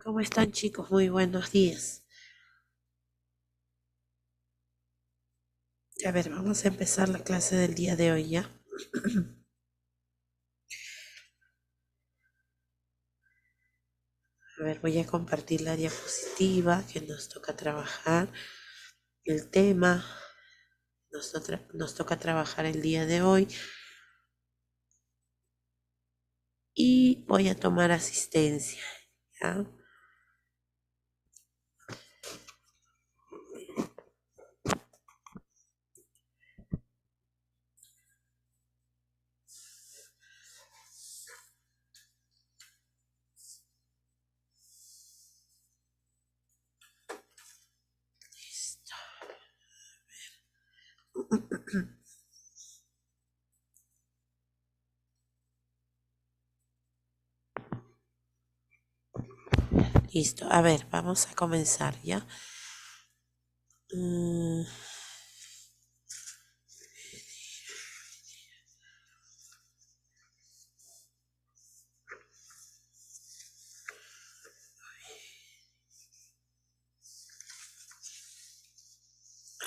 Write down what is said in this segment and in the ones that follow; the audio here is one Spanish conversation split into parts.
¿Cómo están, chicos? Muy buenos días. A ver, vamos a empezar la clase del día de hoy ya. A ver, voy a compartir la diapositiva que nos toca trabajar. El tema nos toca trabajar el día de hoy. Y voy a tomar asistencia, ¿ya? Listo. Listo. A ver, vamos a comenzar, ¿ya? Mm,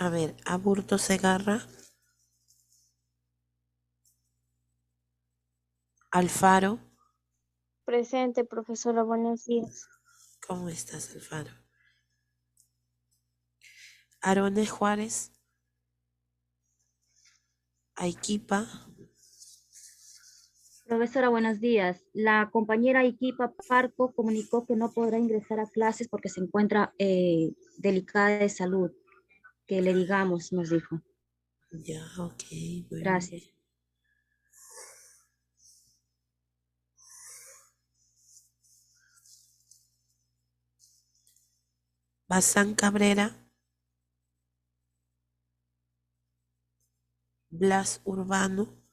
a ver, Aburto Segarra, Alfaro. Presente, profesora, buenos días. ¿Cómo estás, Alfaro? Arones Juárez, Aiquipa. Profesora, buenos días. La compañera Iquipa Parco comunicó que no podrá ingresar a clases porque se encuentra delicada de salud. Que le digamos, nos dijo. Ya, ok, muy bien. Gracias. Bazán Cabrera, Blas Urbano,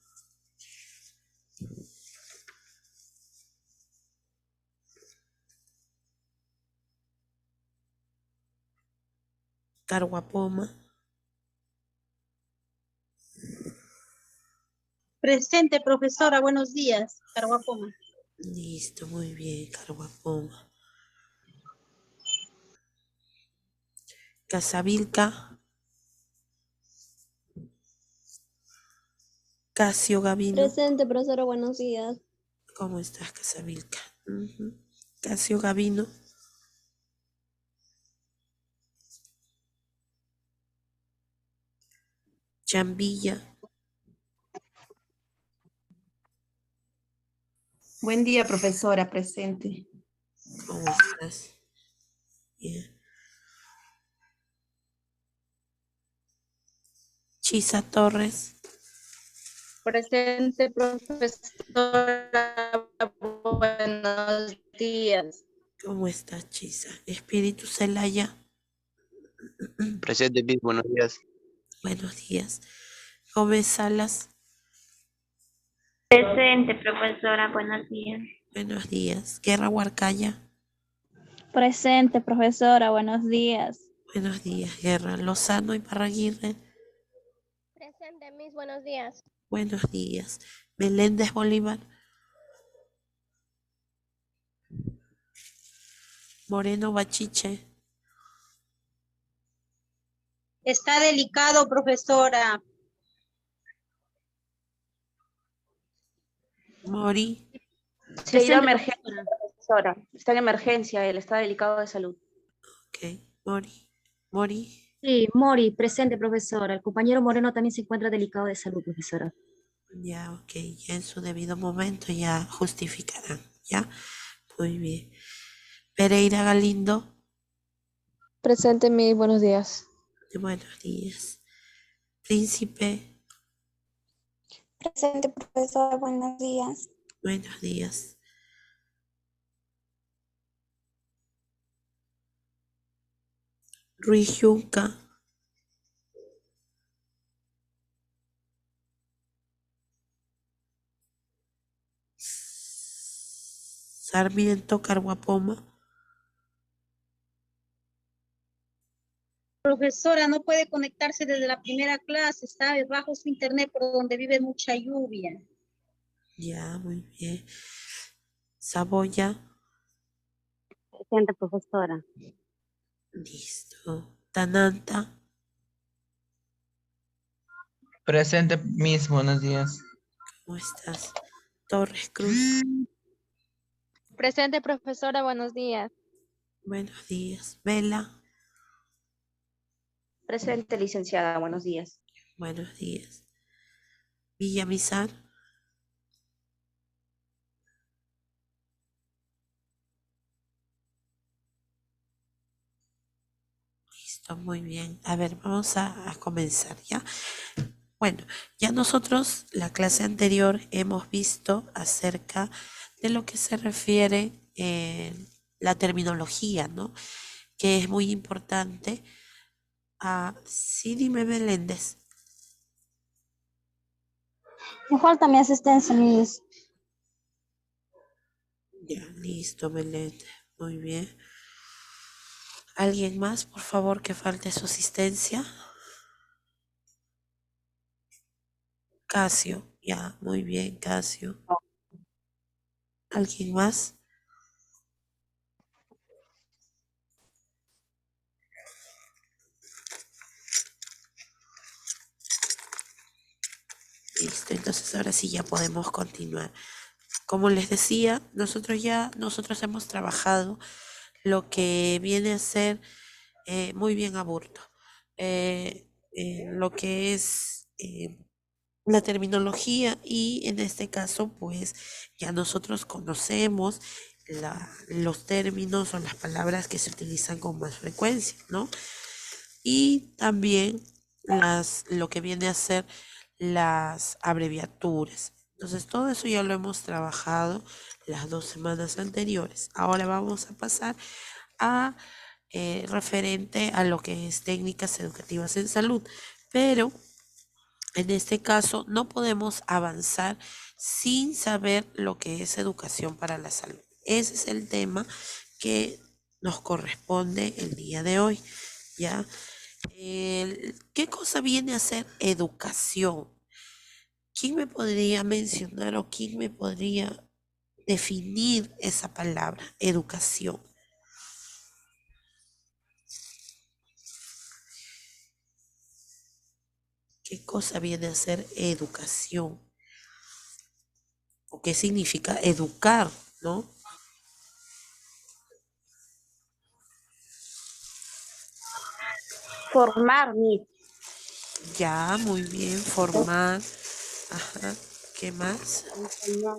Carguapoma. Presente, profesora, buenos días. Carguapoma. Listo, muy bien, Carguapoma. Casabilca, Casio Gavino. Presente, profesora, buenos días. ¿Cómo estás, Casabilca? Casio Gavino, Chambilla. Buen día, profesora, presente. ¿Cómo estás? Bien. Chisa Torres. Presente, profesora, buenos días. ¿Cómo estás, Chisa? Espíritu Celaya. Presente, Miss, buenos días. Buenos días. Gómez Salas. Presente, profesora, buenos días. Buenos días. Guerra Huarcaya. Presente, profesora, buenos días. Buenos días, Guerra. Lozano y Parraguirre. Presente, Miss, buenos días. Buenos días. Meléndez Bolívar. Moreno Bachiche. Está delicado, profesora. Mori. Se ha ido a Presente, emergencia, profesora. profesora. Está en emergencia, él está delicado de salud. Ok. Mori. Mori. Sí, Mori, presente, profesora. El compañero Moreno también se encuentra delicado de salud, profesora. Ya, ok. Ya en su debido momento ya justificarán. Ya. Muy bien. Pereira Galindo. Presente, Miss, buenos días. Buenos días. Príncipe. Presente, profesora, buenos días. Buenos días. Ruiz Junca. Sarmiento Carguapoma. Profesora, no puede conectarse desde la primera clase, está bajo su internet por donde vive mucha lluvia. Ya, muy bien. Saboya. Presente, profesora. Listo. Tananta. Presente, Miss, buenos días. ¿Cómo estás? Torres Cruz. Presente, profesora, buenos días. Buenos días. Vela. Presente, licenciada. Buenos días. Buenos días. Villamizar. Listo, muy bien. A ver, vamos a comenzar ya. Bueno, ya nosotros la clase anterior hemos visto acerca de lo que se refiere la terminología, ¿no? Que es muy importante. Sí, dime, Meléndez. Me falta mi asistencia, mis. Ya, listo, Meléndez. Muy bien. ¿Alguien más, por favor, que falte su asistencia? Casio, ya, muy bien, Casio. ¿Alguien más? Listo, entonces ahora sí ya podemos continuar. Como les decía, nosotros hemos trabajado lo que viene a ser muy bien Aburto, lo que es la terminología y en este caso pues ya nosotros conocemos los términos o las palabras que se utilizan con más frecuencia, ¿no? Y también lo que viene a ser las abreviaturas. Entonces todo eso ya lo hemos trabajado las 2 semanas anteriores. Ahora vamos a pasar a referente a lo que es técnicas educativas en salud, pero en este caso no podemos avanzar sin saber lo que es educación para la salud. Ese es el tema que nos corresponde el día de hoy, ¿ya? ¿Qué cosa viene a ser educación? ¿Quién me podría mencionar o quién me podría definir esa palabra, educación? ¿Qué cosa viene a ser educación? ¿O qué significa educar, no? Formar, mis. Ya, muy bien, formar. Ajá. ¿Qué más? Enseñar.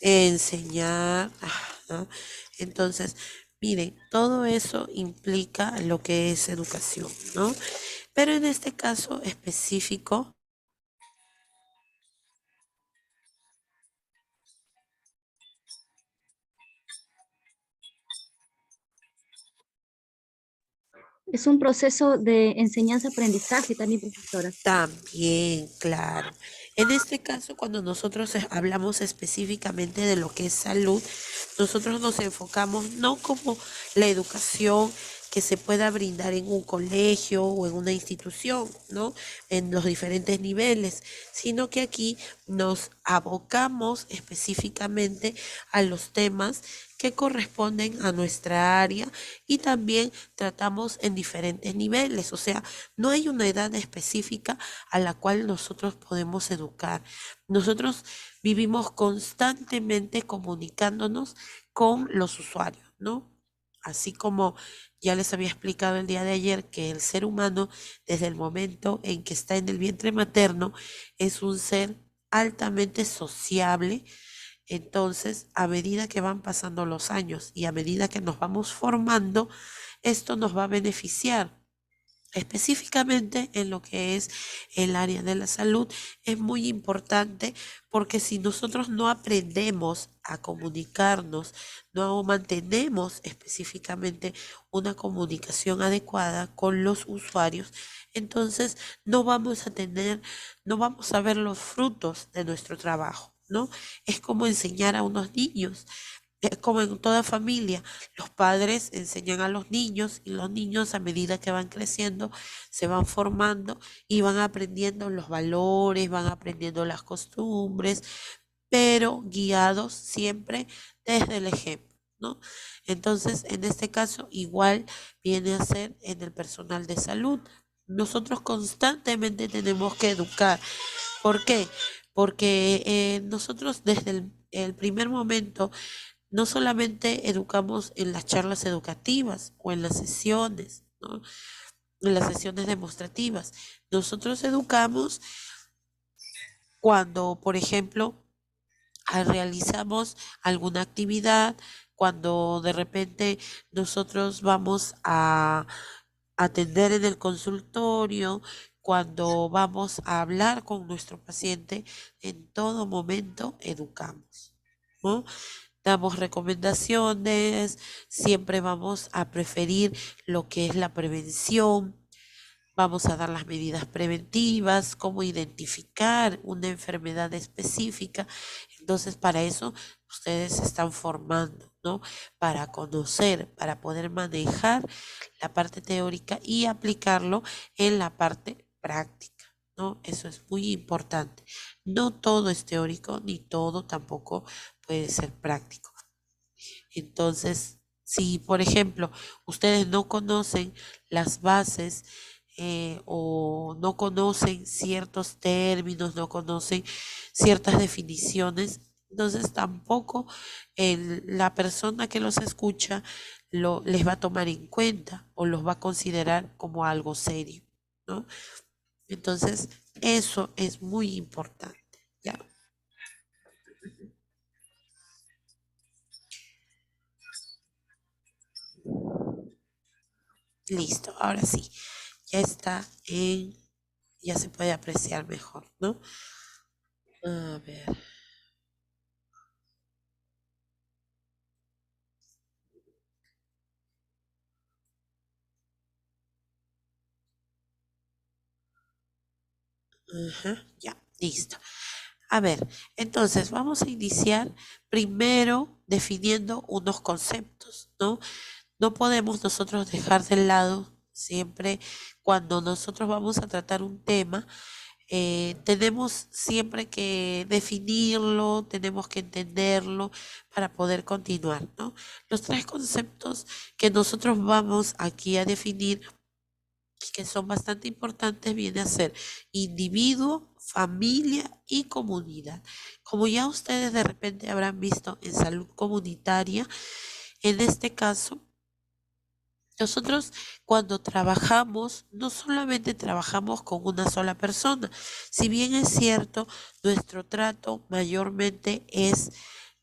Enseñar. Ajá. Entonces, miren, todo eso implica lo que es educación, ¿no? Pero en este caso específico, Es un proceso de enseñanza-aprendizaje también, profesora. también, claro. En este caso, cuando nosotros hablamos específicamente de lo que es salud, nosotros nos enfocamos no como la educación que se pueda brindar en un colegio o en una institución, ¿no? En los diferentes niveles, sino que aquí nos abocamos específicamente a los temas que corresponden a nuestra área y también tratamos en diferentes niveles, o sea, no hay una edad específica a la cual nosotros podemos educar. Nosotros vivimos constantemente comunicándonos con los usuarios, ¿no? Así como ya les había explicado el día de ayer que el ser humano, desde el momento en que está en el vientre materno, es un ser altamente sociable. Entonces, a medida que van pasando los años y a medida que nos vamos formando, esto nos va a beneficiar. Específicamente en lo que es el área de la salud, es muy importante porque si nosotros no aprendemos a comunicarnos, no mantenemos específicamente una comunicación adecuada con los usuarios, entonces no vamos a tener, no vamos a ver los frutos de nuestro trabajo, ¿no? Es como enseñar a unos niños. Es como en toda familia, los padres enseñan a los niños y los niños a medida que van creciendo se van formando y van aprendiendo los valores, van aprendiendo las costumbres, pero guiados siempre desde el ejemplo, ¿no? Entonces, en este caso, igual viene a ser en el personal de salud. Nosotros constantemente tenemos que educar. ¿Por qué? Porque nosotros desde el primer momento no solamente educamos en las charlas educativas o en las sesiones, ¿no? En las sesiones demostrativas. Nosotros educamos cuando, por ejemplo, realizamos alguna actividad, cuando de repente nosotros vamos a atender en el consultorio, cuando vamos a hablar con nuestro paciente, en todo momento educamos, ¿no? Damos recomendaciones, siempre vamos a preferir lo que es la prevención. Vamos a dar las medidas preventivas, cómo identificar una enfermedad específica. Entonces, para eso ustedes se están formando, ¿no? Para conocer, para poder manejar la parte teórica y aplicarlo en la parte práctica, ¿no? Eso es muy importante. No todo es teórico, ni todo tampoco puede ser práctico. Entonces, si por ejemplo ustedes no conocen las bases o no conocen ciertos términos, no conocen ciertas definiciones, entonces tampoco la persona que los escucha les va a tomar en cuenta o los va a considerar como algo serio, ¿no? Entonces, eso es muy importante, ¿ya? Listo, ahora sí, ya está ya se puede apreciar mejor, ¿no? A ver. Ajá, ya, listo. A ver, entonces vamos a iniciar primero definiendo unos conceptos, ¿no? No podemos nosotros dejar de lado siempre cuando nosotros vamos a tratar un tema, tenemos siempre que definirlo, tenemos que entenderlo para poder continuar, ¿no? Los tres conceptos que nosotros vamos aquí a definir, que son bastante importantes, viene a ser individuo, familia y comunidad. Como ya ustedes de repente habrán visto en salud comunitaria, en este caso, nosotros cuando trabajamos, no solamente trabajamos con una sola persona, si bien es cierto, nuestro trato mayormente es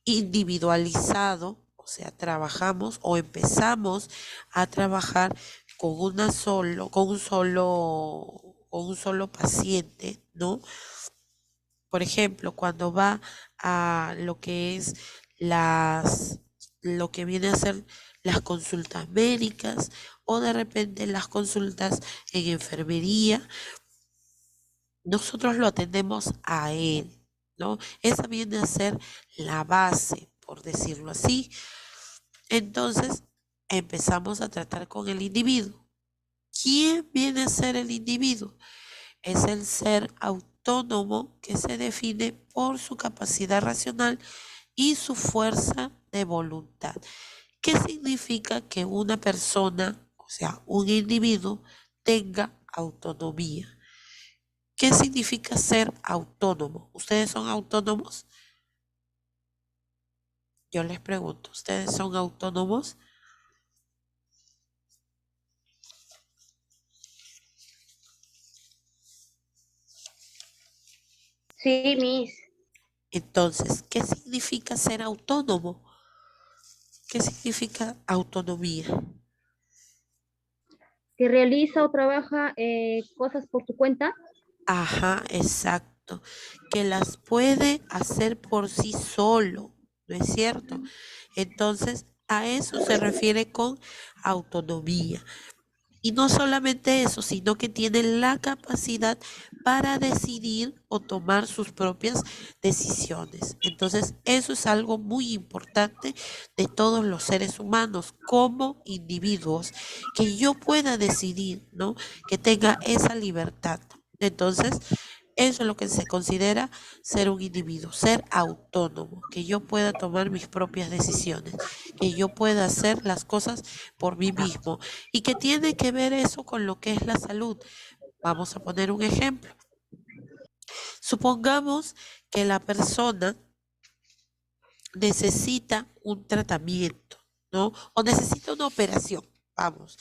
individualizado, o sea, trabajamos o empezamos a trabajar con un solo paciente, ¿no? Por ejemplo, cuando va a lo que es lo que viene a ser las consultas médicas o de repente las consultas en enfermería, nosotros lo atendemos a él, ¿no? Esa viene a ser la base, por decirlo así. Entonces, empezamos a tratar con el individuo. ¿Quién viene a ser el individuo? Es el ser autónomo que se define por su capacidad racional y su fuerza de voluntad. ¿Qué significa que una persona, o sea, un individuo, tenga autonomía? ¿Qué significa ser autónomo? ¿Ustedes son autónomos? Yo les pregunto, ¿ustedes son autónomos? Sí, Miss. Entonces, ¿qué significa ser autónomo? ¿Qué significa autonomía? Que realiza o trabaja cosas por su cuenta. Ajá, exacto. Que las puede hacer por sí solo, ¿no es cierto? Entonces, a eso se refiere con autonomía. Y no solamente eso, sino que tiene la capacidad para decidir o tomar sus propias decisiones. Entonces, eso es algo muy importante de todos los seres humanos como individuos, que yo pueda decidir, ¿no? Que tenga esa libertad. Entonces, Eso es lo que se considera ser un individuo, ser autónomo, que yo pueda tomar mis propias decisiones, que yo pueda hacer las cosas por mí mismo y que tiene que ver eso con lo que es la salud. Vamos a poner un ejemplo. Supongamos que la persona necesita un tratamiento, ¿no? O necesita una operación, vamos,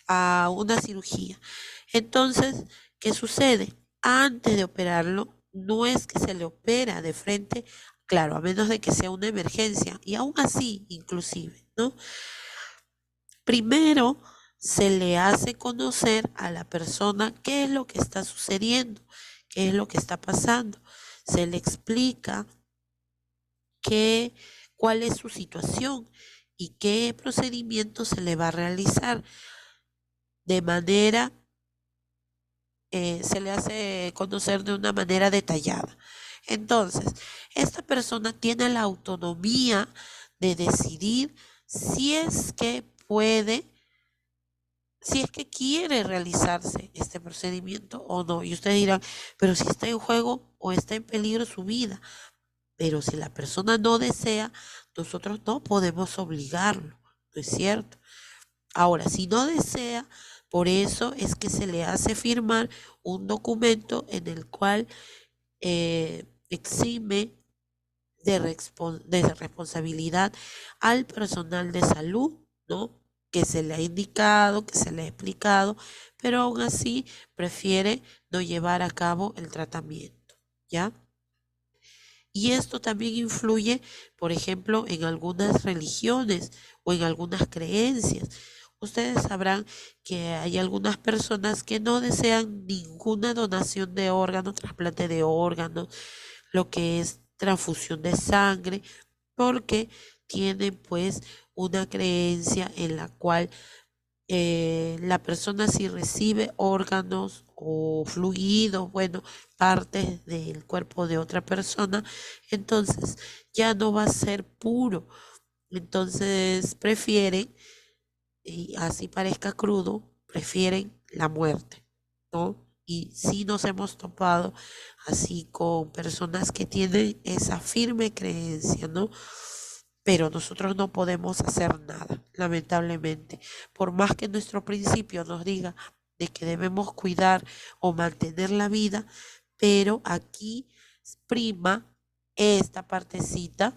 a una cirugía. Entonces, ¿qué sucede? Antes de operarlo, no es que se le opera de frente, claro, a menos de que sea una emergencia, y aún así, inclusive, ¿no? Primero se le hace conocer a la persona qué es lo que está sucediendo, qué es lo que está pasando. Se le explica cuál es su situación y qué procedimiento se le va a realizar. De manera, se le hace conocer de una manera detallada. Entonces, esta persona tiene la autonomía de decidir si es que puede, si es que quiere realizarse este procedimiento o no. Y ustedes dirán, pero si está en juego o está en peligro su vida. Pero si la persona no desea, nosotros no podemos obligarlo, ¿no es cierto? Ahora, si no desea, por eso es que se le hace firmar un documento en el cual exime de responsabilidad al personal de salud, ¿no? Que se le ha indicado, que se le ha explicado, pero aún así prefiere no llevar a cabo el tratamiento, ¿ya? Y esto también influye, por ejemplo, en algunas religiones o en algunas creencias. Ustedes sabrán que hay algunas personas que no desean ninguna donación de órganos, trasplante de órganos, lo que es transfusión de sangre, porque tienen pues una creencia en la cual la persona si recibe órganos o fluidos, bueno, partes del cuerpo de otra persona, entonces ya no va a ser puro. Entonces prefieren, y así parezca crudo, prefieren la muerte, ¿no? Y sí nos hemos topado así con personas que tienen esa firme creencia, ¿no? Pero nosotros no podemos hacer nada, lamentablemente. Por más que nuestro principio nos diga de que debemos cuidar o mantener la vida, pero aquí prima esta partecita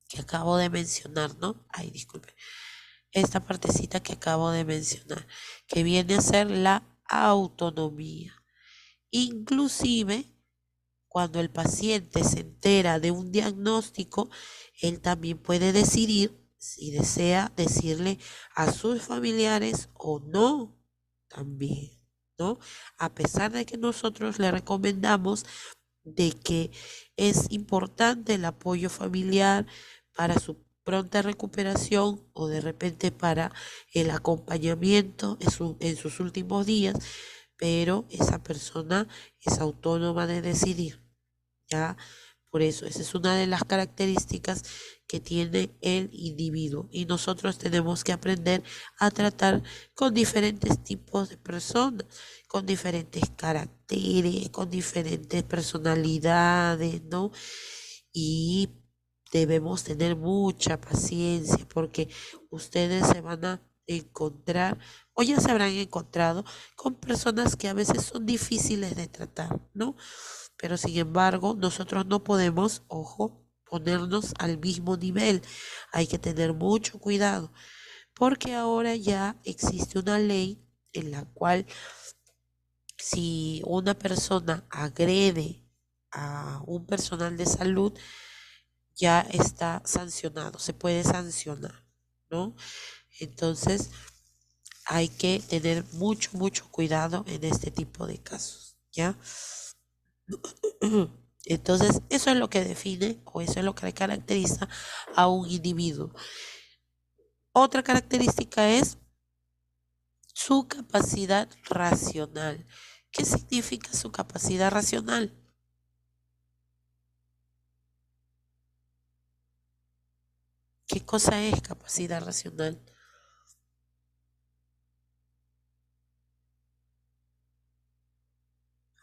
que acabo de mencionar, ¿no? Ay, disculpe. Esta partecita que acabo de mencionar, que viene a ser la autonomía. Inclusive, cuando el paciente se entera de un diagnóstico, él también puede decidir si desea decirle a sus familiares o no también, ¿no? A pesar de que nosotros le recomendamos de que es importante el apoyo familiar para su pronta recuperación o de repente para el acompañamiento en sus últimos días, pero esa persona es autónoma de decidir. ¿Ya? Por eso, esa es una de las características que tiene el individuo y nosotros tenemos que aprender a tratar con diferentes tipos de personas, con diferentes caracteres, con diferentes personalidades, ¿no? Y debemos tener mucha paciencia porque ustedes se van a encontrar o ya se habrán encontrado con personas que a veces son difíciles de tratar, ¿no? Pero sin embargo, nosotros no podemos, ojo, ponernos al mismo nivel. Hay que tener mucho cuidado, porque ahora ya existe una ley en la cual si una persona agrede a un personal de salud, ya está sancionado, se puede sancionar, ¿no? Entonces, hay que tener mucho, mucho cuidado en este tipo de casos, ¿ya? Entonces, eso es lo que define o eso es lo que caracteriza a un individuo. Otra característica es su capacidad racional. ¿Qué significa su capacidad racional? ¿Qué cosa es capacidad racional?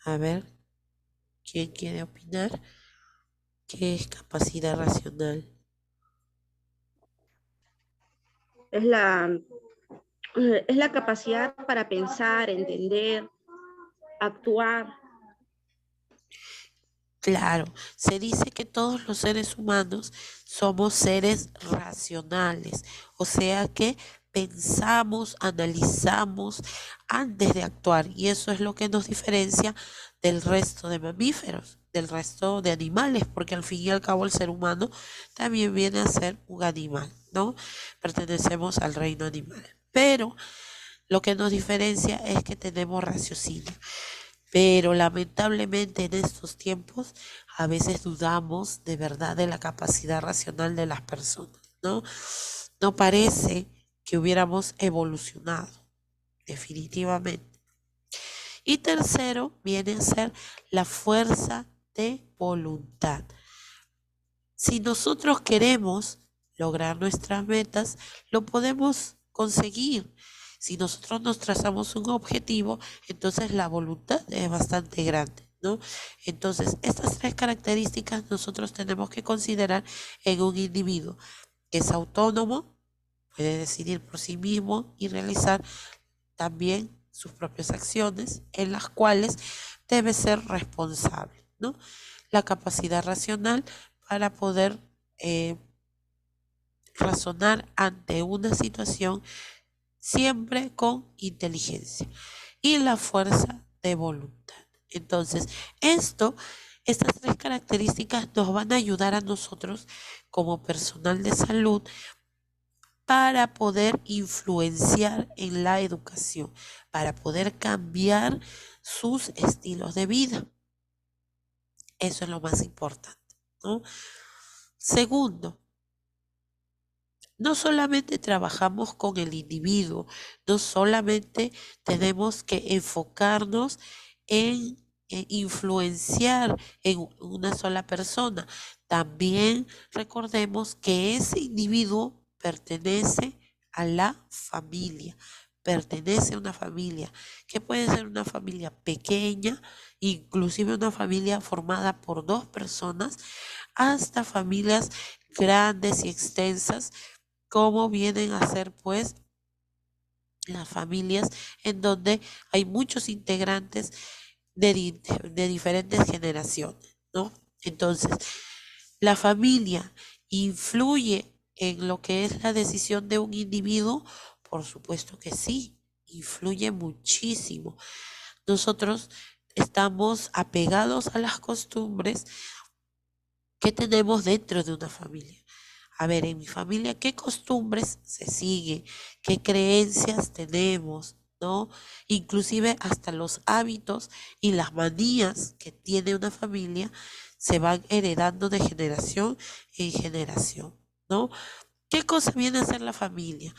A ver. ¿Quién quiere opinar? ¿Qué es capacidad racional? Es la capacidad para pensar, entender, actuar. Claro, se dice que todos los seres humanos somos seres racionales, o sea que pensamos, analizamos antes de actuar y eso es lo que nos diferencia del resto de mamíferos, del resto de animales, porque al fin y al cabo el ser humano también viene a ser un animal, ¿no? Pertenecemos al reino animal, pero lo que nos diferencia es que tenemos raciocinio. Pero lamentablemente en estos tiempos a veces dudamos de verdad de la capacidad racional de las personas, ¿no? No parece que hubiéramos evolucionado, definitivamente. Y tercero viene a ser la fuerza de voluntad. Si nosotros queremos lograr nuestras metas, lo podemos conseguir. Si nosotros nos trazamos un objetivo, entonces la voluntad es bastante grande, ¿no? Entonces, estas tres características nosotros tenemos que considerar en un individuo que es autónomo, puede decidir por sí mismo y realizar también sus propias acciones en las cuales debe ser responsable, ¿no? La capacidad racional para poder razonar ante una situación siempre con inteligencia y la fuerza de voluntad. Entonces, estas tres características nos van a ayudar a nosotros como personal de salud para poder influenciar en la educación, para poder cambiar sus estilos de vida. Eso es lo más importante, ¿no? Segundo, no solamente trabajamos con el individuo, no solamente tenemos que enfocarnos en influenciar en una sola persona, también recordemos que ese individuo pertenece a la familia, pertenece a una familia, que puede ser una familia pequeña, inclusive una familia formada por dos personas, hasta familias grandes y extensas como vienen a ser pues las familias en donde hay muchos integrantes de diferentes generaciones, ¿no? Entonces, la familia influye en lo que es la decisión de un individuo, por supuesto que sí, influye muchísimo. Nosotros estamos apegados a las costumbres que tenemos dentro de una familia. A ver, en mi familia, ¿qué costumbres se siguen? ¿Qué creencias tenemos? ¿No? Inclusive hasta los hábitos y las manías que tiene una familia se van heredando de generación en generación, ¿no? ¿Qué cosa viene a ser la familia?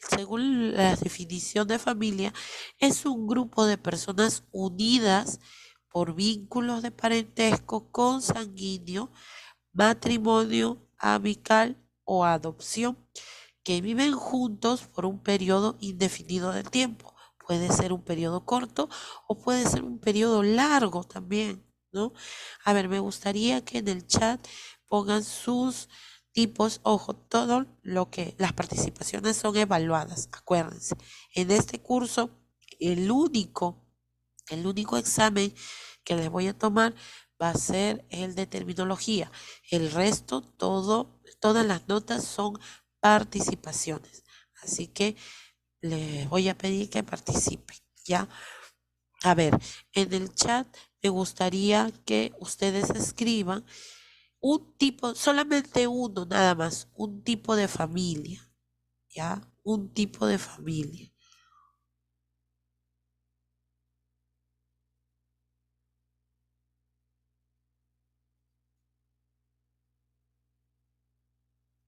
Según la definición de familia, es un grupo de personas unidas por vínculos de parentesco consanguíneo, matrimonio, amical o adopción, que viven juntos por un periodo indefinido de tiempo. Puede ser un periodo corto o puede ser un periodo largo también, ¿no? A ver, me gustaría que en el chat pongan sus tipos, ojo, todo lo que las participaciones son evaluadas, acuérdense. En este curso, el único examen que les voy a tomar va a ser el de terminología. El resto, todas las notas son participaciones. Así que les voy a pedir que participen, ¿ya? A ver, en el chat me gustaría que ustedes escriban un tipo, solamente uno nada más, un tipo de familia, ¿ya? Un tipo de familia.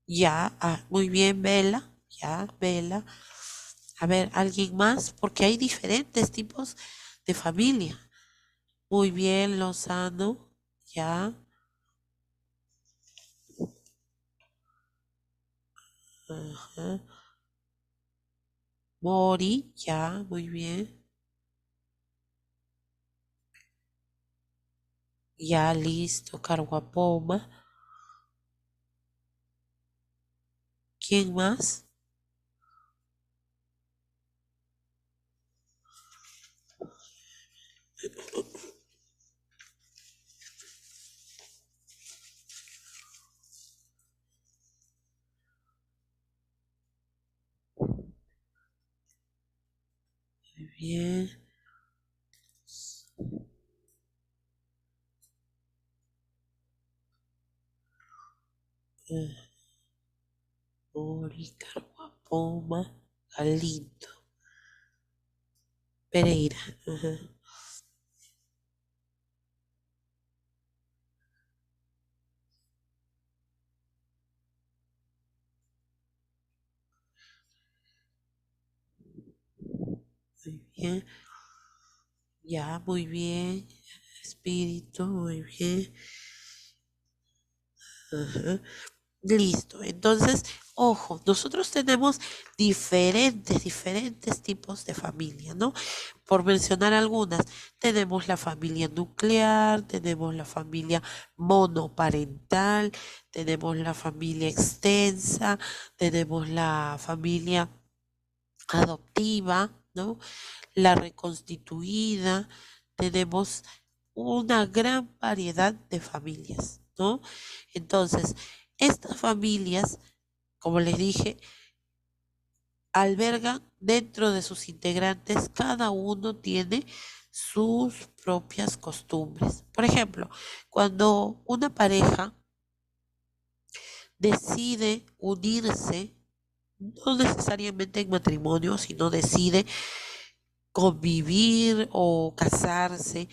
Ya, muy bien, Vela, ya, Vela. A ver, ¿alguien más? Porque hay diferentes tipos de familia. Muy bien, Lozano, ya. Ajá. Mori, ya, muy bien. Ya listo, Caruapoma. ¿Quién más? Muy bien. Mori, Caruapoma, Galindo, Pereira. Ajá. Muy bien. Ya, muy bien. Espíritu, muy bien. Ajá. Listo. Entonces, ojo, nosotros tenemos diferentes tipos de familia, ¿no? Por mencionar algunas, tenemos la familia nuclear, tenemos la familia monoparental, tenemos la familia extensa, tenemos la familia adoptiva, ¿no? La reconstituida, tenemos una gran variedad de familias, ¿no? Entonces, estas familias, como les dije, albergan dentro de sus integrantes, cada uno tiene sus propias costumbres. Por ejemplo, cuando una pareja decide unirse, no necesariamente en matrimonio, sino decide convivir o casarse,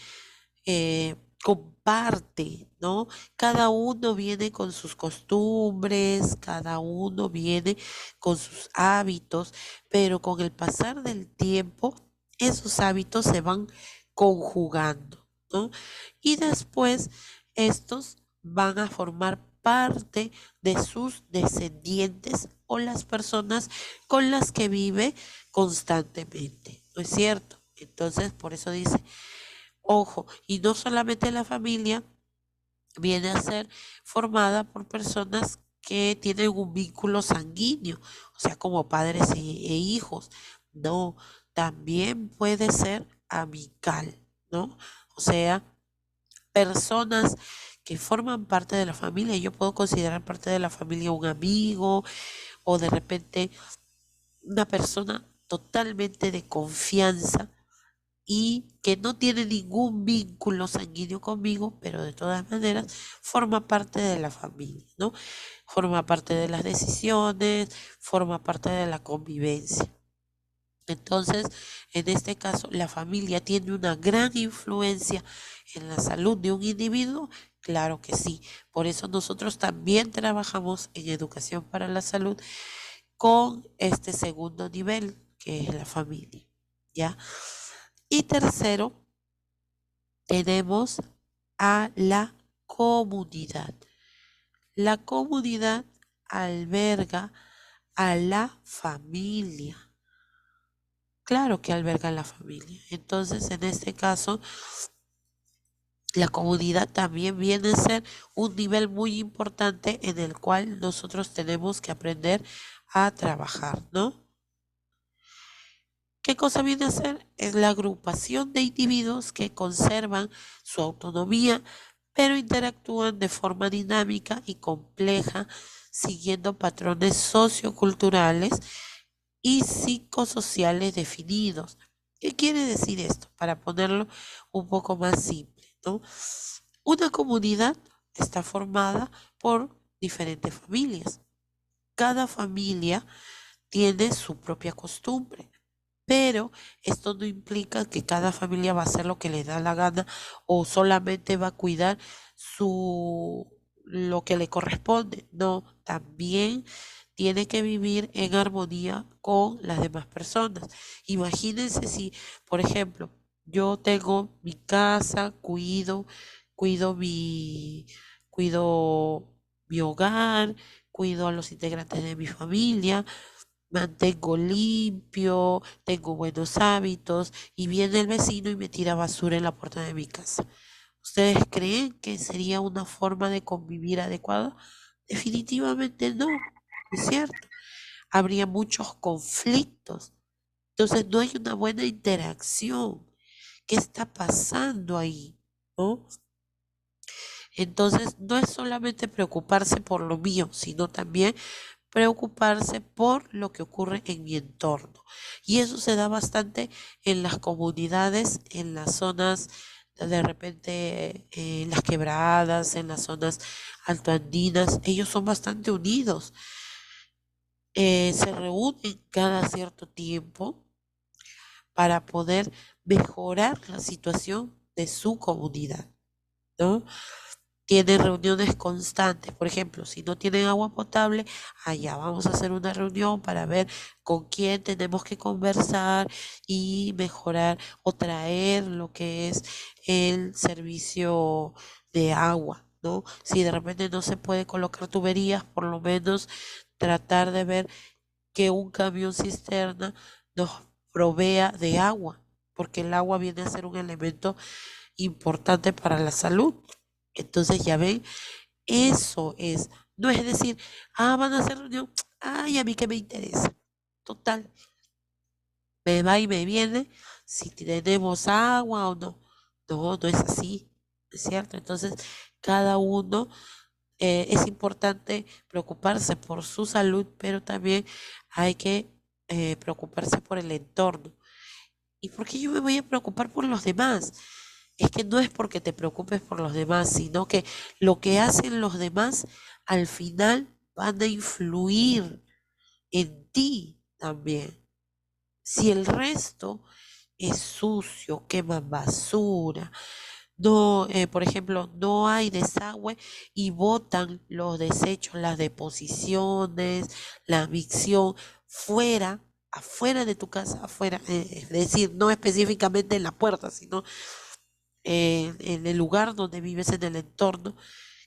comparte, ¿no? Cada uno viene con sus costumbres, cada uno viene con sus hábitos, pero con el pasar del tiempo, esos hábitos se van conjugando, ¿no? Y después estos van a formar parte de sus descendientes o las personas con las que vive constantemente, ¿no es cierto? Entonces, por eso dice, ojo, y no solamente la familia viene a ser formada por personas que tienen un vínculo sanguíneo, o sea, como padres e hijos. No, también puede ser amical, ¿no? O sea, personas que forman parte de la familia. Yo puedo considerar parte de la familia un amigo o de repente una persona totalmente de confianza y que no tiene ningún vínculo sanguíneo conmigo, pero de todas maneras forma parte de la familia, ¿no? Forma parte de las decisiones, forma parte de la convivencia. Entonces, en este caso, la familia tiene una gran influencia en la salud de un individuo. Claro que sí. Por eso nosotros también trabajamos en educación para la salud con este segundo nivel, que es la familia, ¿ya? Y tercero, tenemos a la comunidad. La comunidad alberga a la familia. Claro que alberga a la familia. Entonces, en este caso, la comunidad también viene a ser un nivel muy importante en el cual nosotros tenemos que aprender a trabajar, ¿no? ¿Qué cosa viene a ser? Es la agrupación de individuos que conservan su autonomía, pero interactúan de forma dinámica y compleja, siguiendo patrones socioculturales y psicosociales definidos. ¿Qué quiere decir esto? Para ponerlo un poco más simple, ¿no? Una comunidad está formada por diferentes familias. Cada familia tiene su propia costumbre. Pero esto no implica que cada familia va a hacer lo que le da la gana o solamente va a cuidar lo que le corresponde. No, también tiene que vivir en armonía con las demás personas. Imagínense si, por ejemplo, yo tengo mi casa, cuido cuido mi hogar, cuido a los integrantes de mi familia, mantengo limpio, tengo buenos hábitos y viene el vecino y me tira basura en la puerta de mi casa. ¿Ustedes creen que sería una forma de convivir adecuada? Definitivamente no, es cierto. Habría muchos conflictos. Entonces no hay una buena interacción. ¿Qué está pasando ahí? ¿No? Entonces no es solamente preocuparse por lo mío, sino también preocuparse por lo que ocurre en mi entorno. Y eso se da bastante en las comunidades, en las zonas de repente, en las quebradas, en las zonas altoandinas. Ellos son bastante unidos. Se reúnen cada cierto tiempo para poder mejorar la situación de su comunidad, ¿no? Tienen reuniones constantes. Por ejemplo, si no tienen agua potable, allá vamos a hacer una reunión para ver con quién tenemos que conversar y mejorar o traer lo que es el servicio de agua, ¿no? Si de repente no se puede colocar tuberías, por lo menos tratar de ver que un camión cisterna nos provea de agua, porque el agua viene a ser un elemento importante para la salud. Entonces, ya ven, eso es, no es decir, van a hacer reunión, ay, a mí qué me interesa. Total, me va y me viene si tenemos agua o no. No, no es así, ¿es cierto? Entonces, cada uno es importante preocuparse por su salud, pero también hay que preocuparse por el entorno. ¿Y por qué yo me voy a preocupar por los demás? Es que no es porque te preocupes por los demás, sino que lo que hacen los demás al final van a influir en ti también. Si el resto es sucio, queman basura, no, por ejemplo, no hay desagüe y botan los desechos, las deposiciones, la micción fuera, afuera de tu casa, afuera, es decir, no específicamente en la puerta, sino en el lugar donde vives, en el entorno,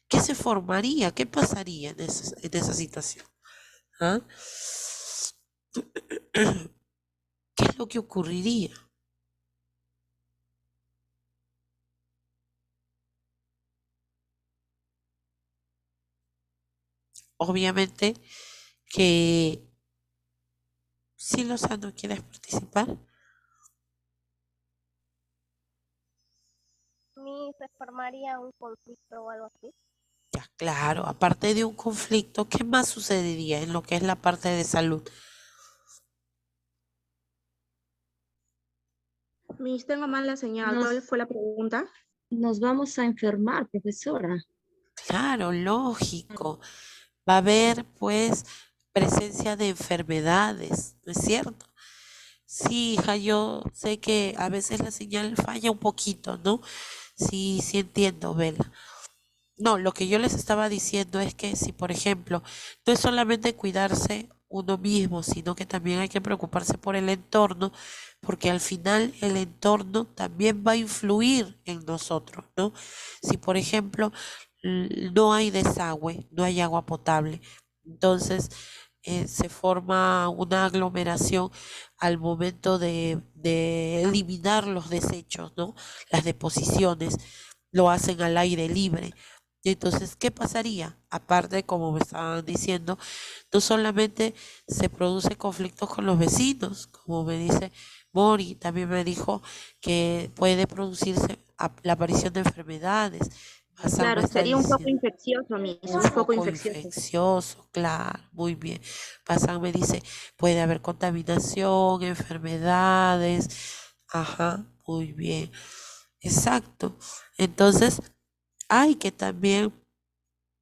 ¿qué se formaría? ¿Qué pasaría en esa situación? ¿Ah? ¿Qué es lo que ocurriría? Obviamente que si Lozano quieres participar, ¿Se formaría un conflicto o algo así? ya claro, aparte de un conflicto, ¿qué más sucedería en lo que es la parte de salud? Miss, tengo mala señal. ¿Cuál Nos, fue la pregunta? nos vamos a enfermar, profesora. Claro, lógico. Va a haber pues presencia de enfermedades, ¿no es cierto? Sí, hija, yo sé que a veces la señal falla un poquito, ¿no? Sí, sí entiendo, Vela. No, lo que yo les estaba diciendo es que si, por ejemplo, no es solamente cuidarse uno mismo, sino que también hay que preocuparse por el entorno, porque al final el entorno también va a influir en nosotros, ¿no? Si, por ejemplo, no hay desagüe, no hay agua potable, entonces se forma una aglomeración al momento de eliminar los desechos, ¿no? Las deposiciones lo hacen al aire libre. Y entonces, ¿qué pasaría? Aparte, como me estaban diciendo, no solamente se produce conflictos con los vecinos, como me dice Mori, también me dijo que puede producirse la aparición de enfermedades. Hassan me Claro, está sería un poco diciendo infeccioso, Miss, un un poco foco infeccioso. infeccioso, claro, muy bien. Hassan me dice, puede haber contaminación, enfermedades. Ajá, muy bien. Exacto. Entonces, hay que también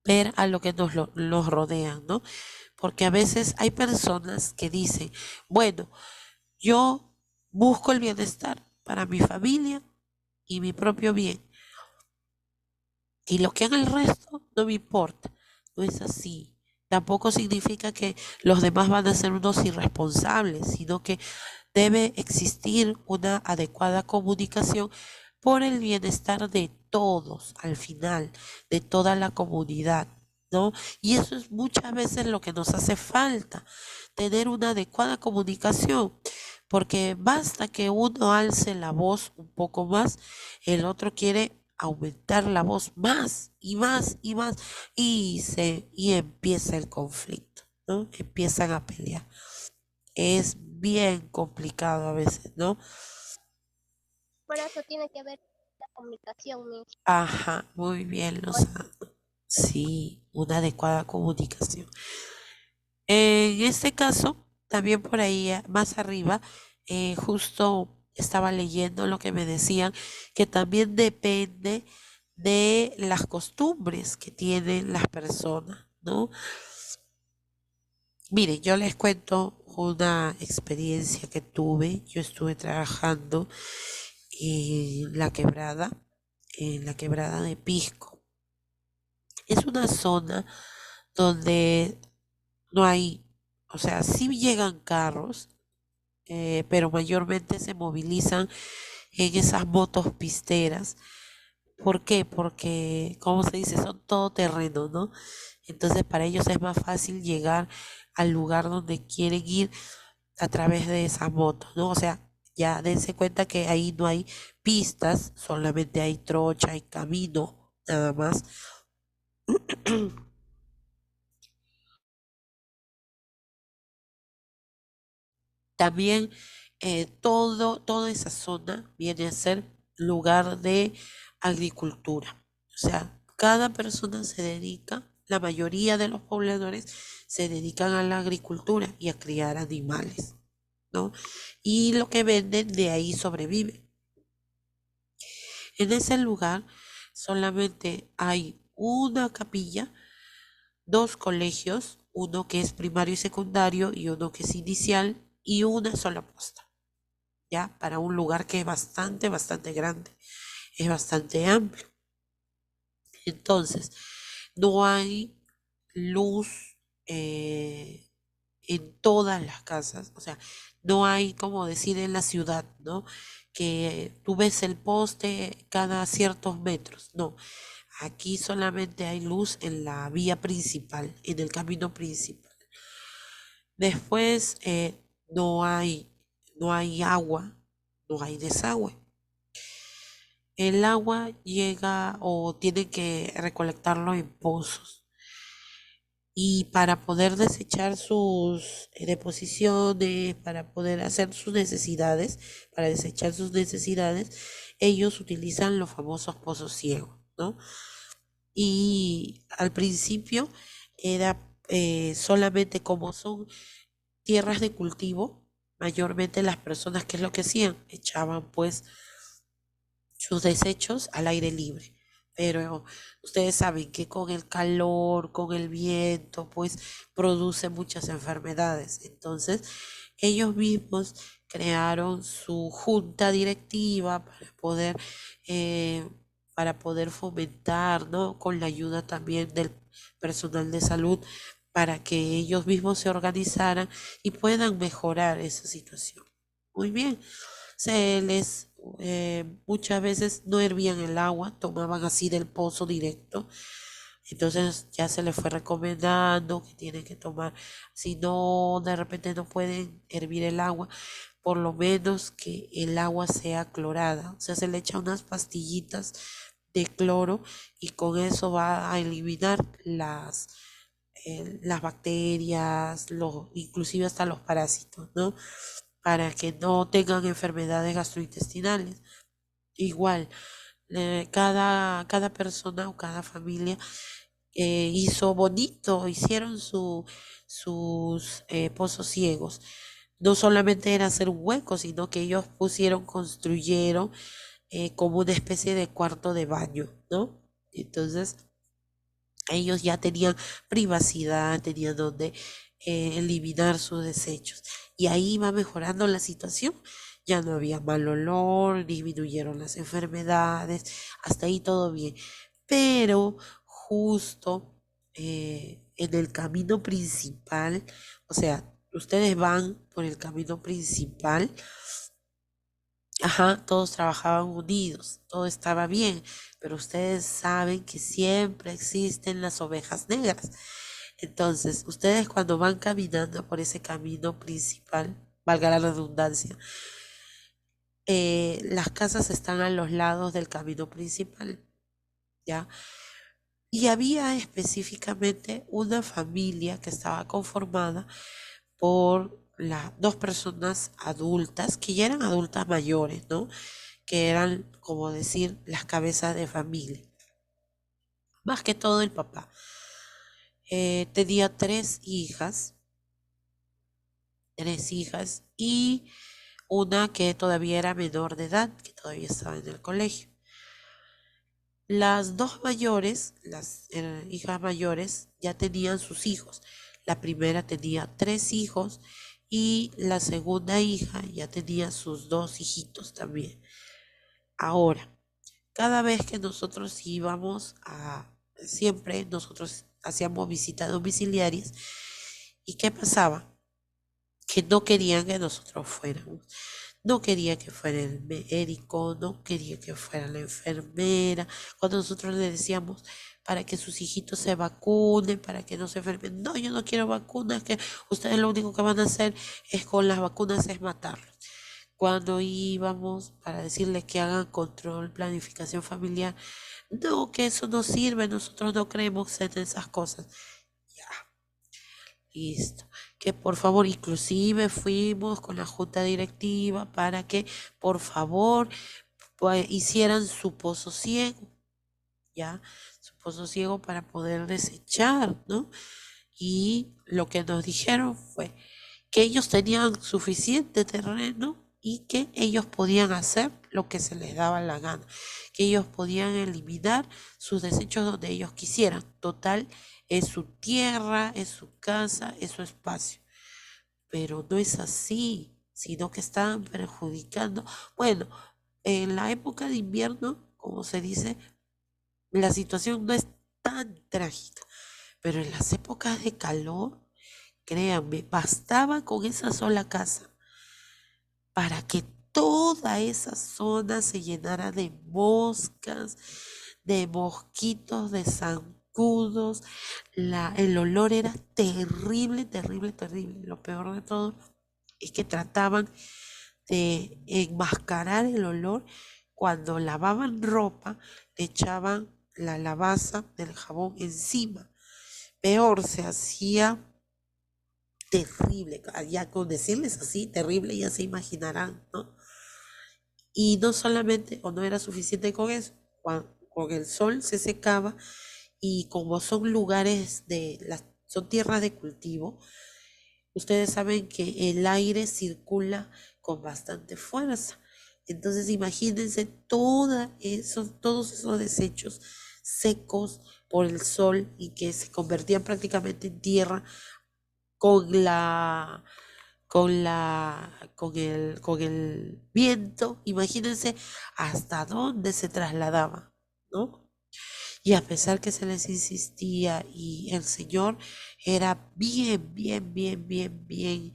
ver a lo que nos rodean, ¿no? Porque a veces hay personas que dicen, bueno, yo busco el bienestar para mi familia y mi propio bien, y lo que haga el resto no me importa. No es así. Tampoco significa que los demás van a ser unos irresponsables, sino que debe existir una adecuada comunicación por el bienestar de todos, al final, de toda la comunidad, ¿no? Y eso es muchas veces lo que nos hace falta, tener una adecuada comunicación, porque basta que uno alce la voz un poco más, el otro quiere aumentar la voz más y más y más y empieza el conflicto, ¿no? Empiezan a pelear. Es bien complicado a veces, ¿no? Por eso tiene que ver la comunicación, Miss. Ajá, muy bien, Lozano. Sí, una adecuada comunicación. En este caso, también por ahí más arriba, justo estaba leyendo lo que me decían, que también depende de las costumbres que tienen las personas, ¿no? Mire, yo les cuento una experiencia que tuve. Yo estuve trabajando en la quebrada de Pisco. Es una zona donde no hay, o sea, sí llegan carros, pero mayormente se movilizan en esas motos pisteras. ¿Por qué? Porque, como se dice, son todoterreno, ¿no? Entonces para ellos es más fácil llegar al lugar donde quieren ir a través de esas motos, ¿no? O sea, ya dense cuenta que ahí no hay pistas, solamente hay trocha, hay camino, nada más. También toda esa zona viene a ser lugar de agricultura. O sea, cada persona se dedica, la mayoría de los pobladores se dedican a la agricultura y a criar animales, ¿no? Y lo que venden de ahí sobrevive. En ese lugar solamente hay una capilla, dos colegios, uno que es primario y secundario y uno que es inicial y una sola posta, ¿ya? Para un lugar que es bastante grande, es bastante amplio. Entonces, no hay luz en todas las casas, o sea, no hay como decir en la ciudad, ¿no? Que tú ves el poste cada ciertos metros, no. Aquí solamente hay luz en la vía principal, en el camino principal. Después no hay agua, no hay desagüe. El agua llega o tienen que recolectarlo en pozos. Y para poder desechar sus deposiciones, para poder hacer sus necesidades, para desechar sus necesidades, ellos utilizan los famosos pozos ciegos, ¿no? Y al principio era solamente como son tierras de cultivo, mayormente las personas, ¿qué es lo que hacían? Echaban pues sus desechos al aire libre. Pero ustedes saben que con el calor, con el viento, pues produce muchas enfermedades. Entonces, ellos mismos crearon su junta directiva eh, para poder fomentar, ¿no? Con la ayuda también del personal de salud, para que ellos mismos se organizaran y puedan mejorar esa situación. Muy bien, muchas veces no hervían el agua, tomaban así del pozo directo. Entonces ya se les fue recomendando que tienen que tomar, si no, de repente no pueden hervir el agua, por lo menos que el agua sea clorada. O sea, se le echa unas pastillitas de cloro y con eso va a eliminar las bacterias, inclusive hasta los parásitos, ¿no? Para que no tengan enfermedades gastrointestinales. Igual, cada persona o cada familia hizo bonito, hicieron sus pozos ciegos. No solamente era hacer un hueco, sino que ellos construyeron como una especie de cuarto de baño, ¿no? Entonces, ellos ya tenían privacidad, tenían donde eliminar sus desechos. Y ahí va mejorando la situación. Ya no había mal olor, disminuyeron las enfermedades, hasta ahí todo bien. Pero justo en el camino principal, o sea, ustedes van por el camino principal. Ajá, todos trabajaban unidos, todo estaba bien, pero ustedes saben que siempre existen las ovejas negras. Entonces, ustedes cuando van caminando por ese camino principal, valga la redundancia, las casas están a los lados del camino principal. ¿ya? Y había específicamente una familia que estaba conformada por las dos personas adultas, que ya eran adultas mayores, ¿no? Que eran, como decir, las cabezas de familia. Más que todo el papá. Tenía tres hijas y una que todavía era menor de edad, que todavía estaba en el colegio. Las dos mayores, las hijas mayores, ya tenían sus hijos. La primera tenía 3 hijos y la segunda hija ya tenía sus 2 hijitos también. Ahora, cada vez que nosotros siempre nosotros hacíamos visitas domiciliarias. ¿Y qué pasaba? Que no querían que nosotros fuéramos. No quería que fuera el médico, no quería que fuera la enfermera. Cuando nosotros le decíamos para que sus hijitos se vacunen, para que no se enfermen. No, yo no quiero vacunas, que ustedes lo único que van a hacer es con las vacunas es matarlos. Cuando íbamos para decirles que hagan control, planificación familiar, no, que eso no sirve, nosotros no creemos en esas cosas. Ya, listo. Que por favor, inclusive fuimos con la junta directiva para que por favor pues, hicieran su pozo ciego, ¿ya? Su pozo ciego para poder desechar, ¿no? Y lo que nos dijeron fue que ellos tenían suficiente terreno y que ellos podían hacer lo que se les daba la gana, que ellos podían eliminar sus desechos donde ellos quisieran. Total, es su tierra, es su casa, es su espacio. Pero no es así, sino que están perjudicando. Bueno, en la época de invierno, como se dice, la situación no es tan trágica, pero en las épocas de calor, créanme, bastaba con esa sola casa para que toda esa zona se llenara de moscas, de mosquitos, de zancudos. El olor era terrible, terrible, terrible. Lo peor de todo es que trataban de enmascarar el olor cuando lavaban ropa, le echaban la lavaza del jabón encima. Peor, se hacía terrible, ya con decirles así, terrible, ya se imaginarán, ¿no? Y no solamente, o no era suficiente con eso, con el sol se secaba y como son lugares son tierras de cultivo, ustedes saben que el aire circula con bastante fuerza. Entonces imagínense todos esos desechos secos por el sol y que se convertían prácticamente en tierra con el viento. Imagínense hasta dónde se trasladaba, ¿no? Y a pesar que se les insistía y el Señor era bien, bien, bien, bien, bien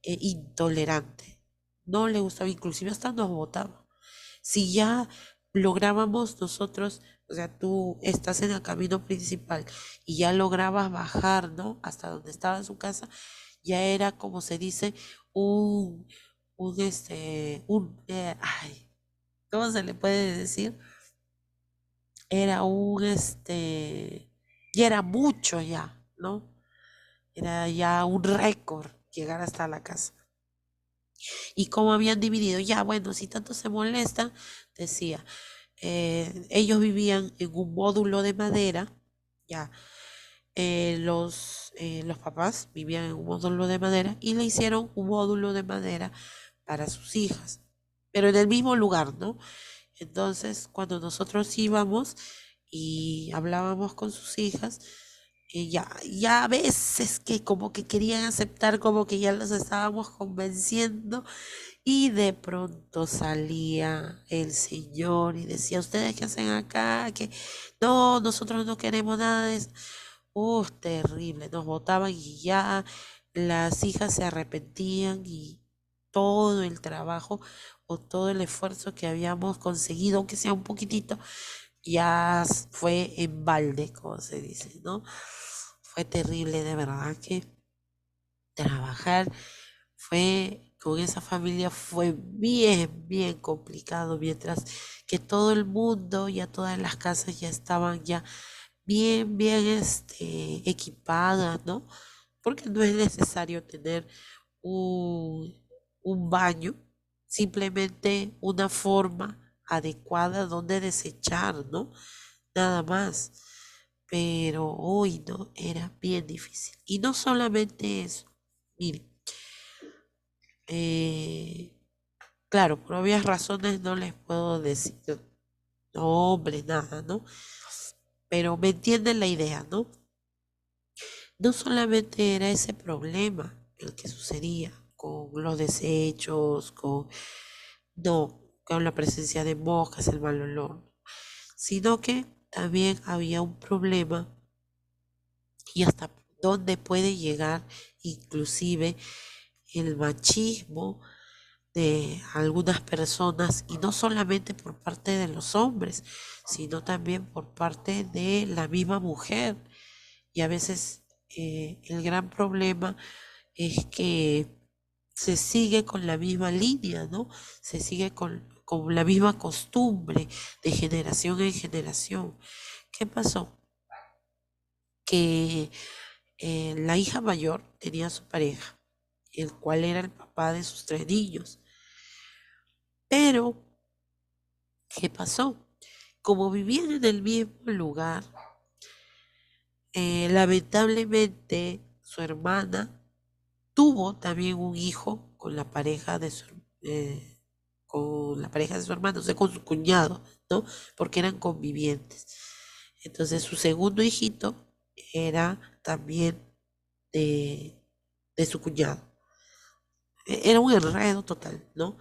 intolerante. No le gustaba, inclusive hasta nos botaba. Si ya lográbamos nosotros, o sea, tú estás en el camino principal y ya lograbas bajar, ¿no? Hasta donde estaba su casa, ya era como se dice, ay, ¿cómo se le puede decir? Era ya era mucho ya, ¿no? Era ya un récord llegar hasta la casa. Y como habían dividido, ya bueno, si tanto se molesta, decía, ellos vivían en un módulo de madera, ya, los papás vivían en un módulo de madera y le hicieron un módulo de madera para sus hijas, pero en el mismo lugar, ¿no? Entonces, cuando nosotros íbamos y hablábamos con sus hijas, ya a veces que como que querían aceptar, como que ya los estábamos convenciendo, y de pronto salía el Señor y decía, ¿ustedes qué hacen acá? Que no, nosotros no queremos nada de eso. Terrible, nos botaban y ya las hijas se arrepentían y todo el trabajo o todo el esfuerzo que habíamos conseguido, aunque sea un poquitito, ya fue en balde, como se dice, ¿no? Fue terrible, de verdad que trabajar fue con esa familia fue bien, bien complicado, mientras que todo el mundo, ya todas las casas ya estaban ya bien, bien equipadas, ¿no? Porque no es necesario tener un, un baño, simplemente una forma adecuada donde desechar, ¿no? Nada más. Pero hoy no, era bien difícil. Y no solamente eso, miren, eh, claro, por obvias razones no les puedo decir nombre, nada, ¿no? Pero me entienden la idea, ¿no? No solamente era ese problema el que sucedía con los desechos, no, con la presencia de moscas, el mal olor, sino que también había un problema y hasta dónde puede llegar inclusive el machismo de algunas personas, y no solamente por parte de los hombres, sino también por parte de la misma mujer. Y a veces el gran problema es que se sigue con la misma línea, ¿no? Se sigue con la misma costumbre de generación en generación. ¿Qué pasó? Que la hija mayor tenía a su pareja, el cual era el papá de sus 3 niños. Pero, ¿qué pasó? Como vivían en el mismo lugar, lamentablemente su hermana tuvo también un hijo con la pareja de con la pareja de su hermano, o sea, con su cuñado, ¿no? Porque eran convivientes. Entonces su segundo hijito era también de, de su cuñado. Era un enredo total, ¿no?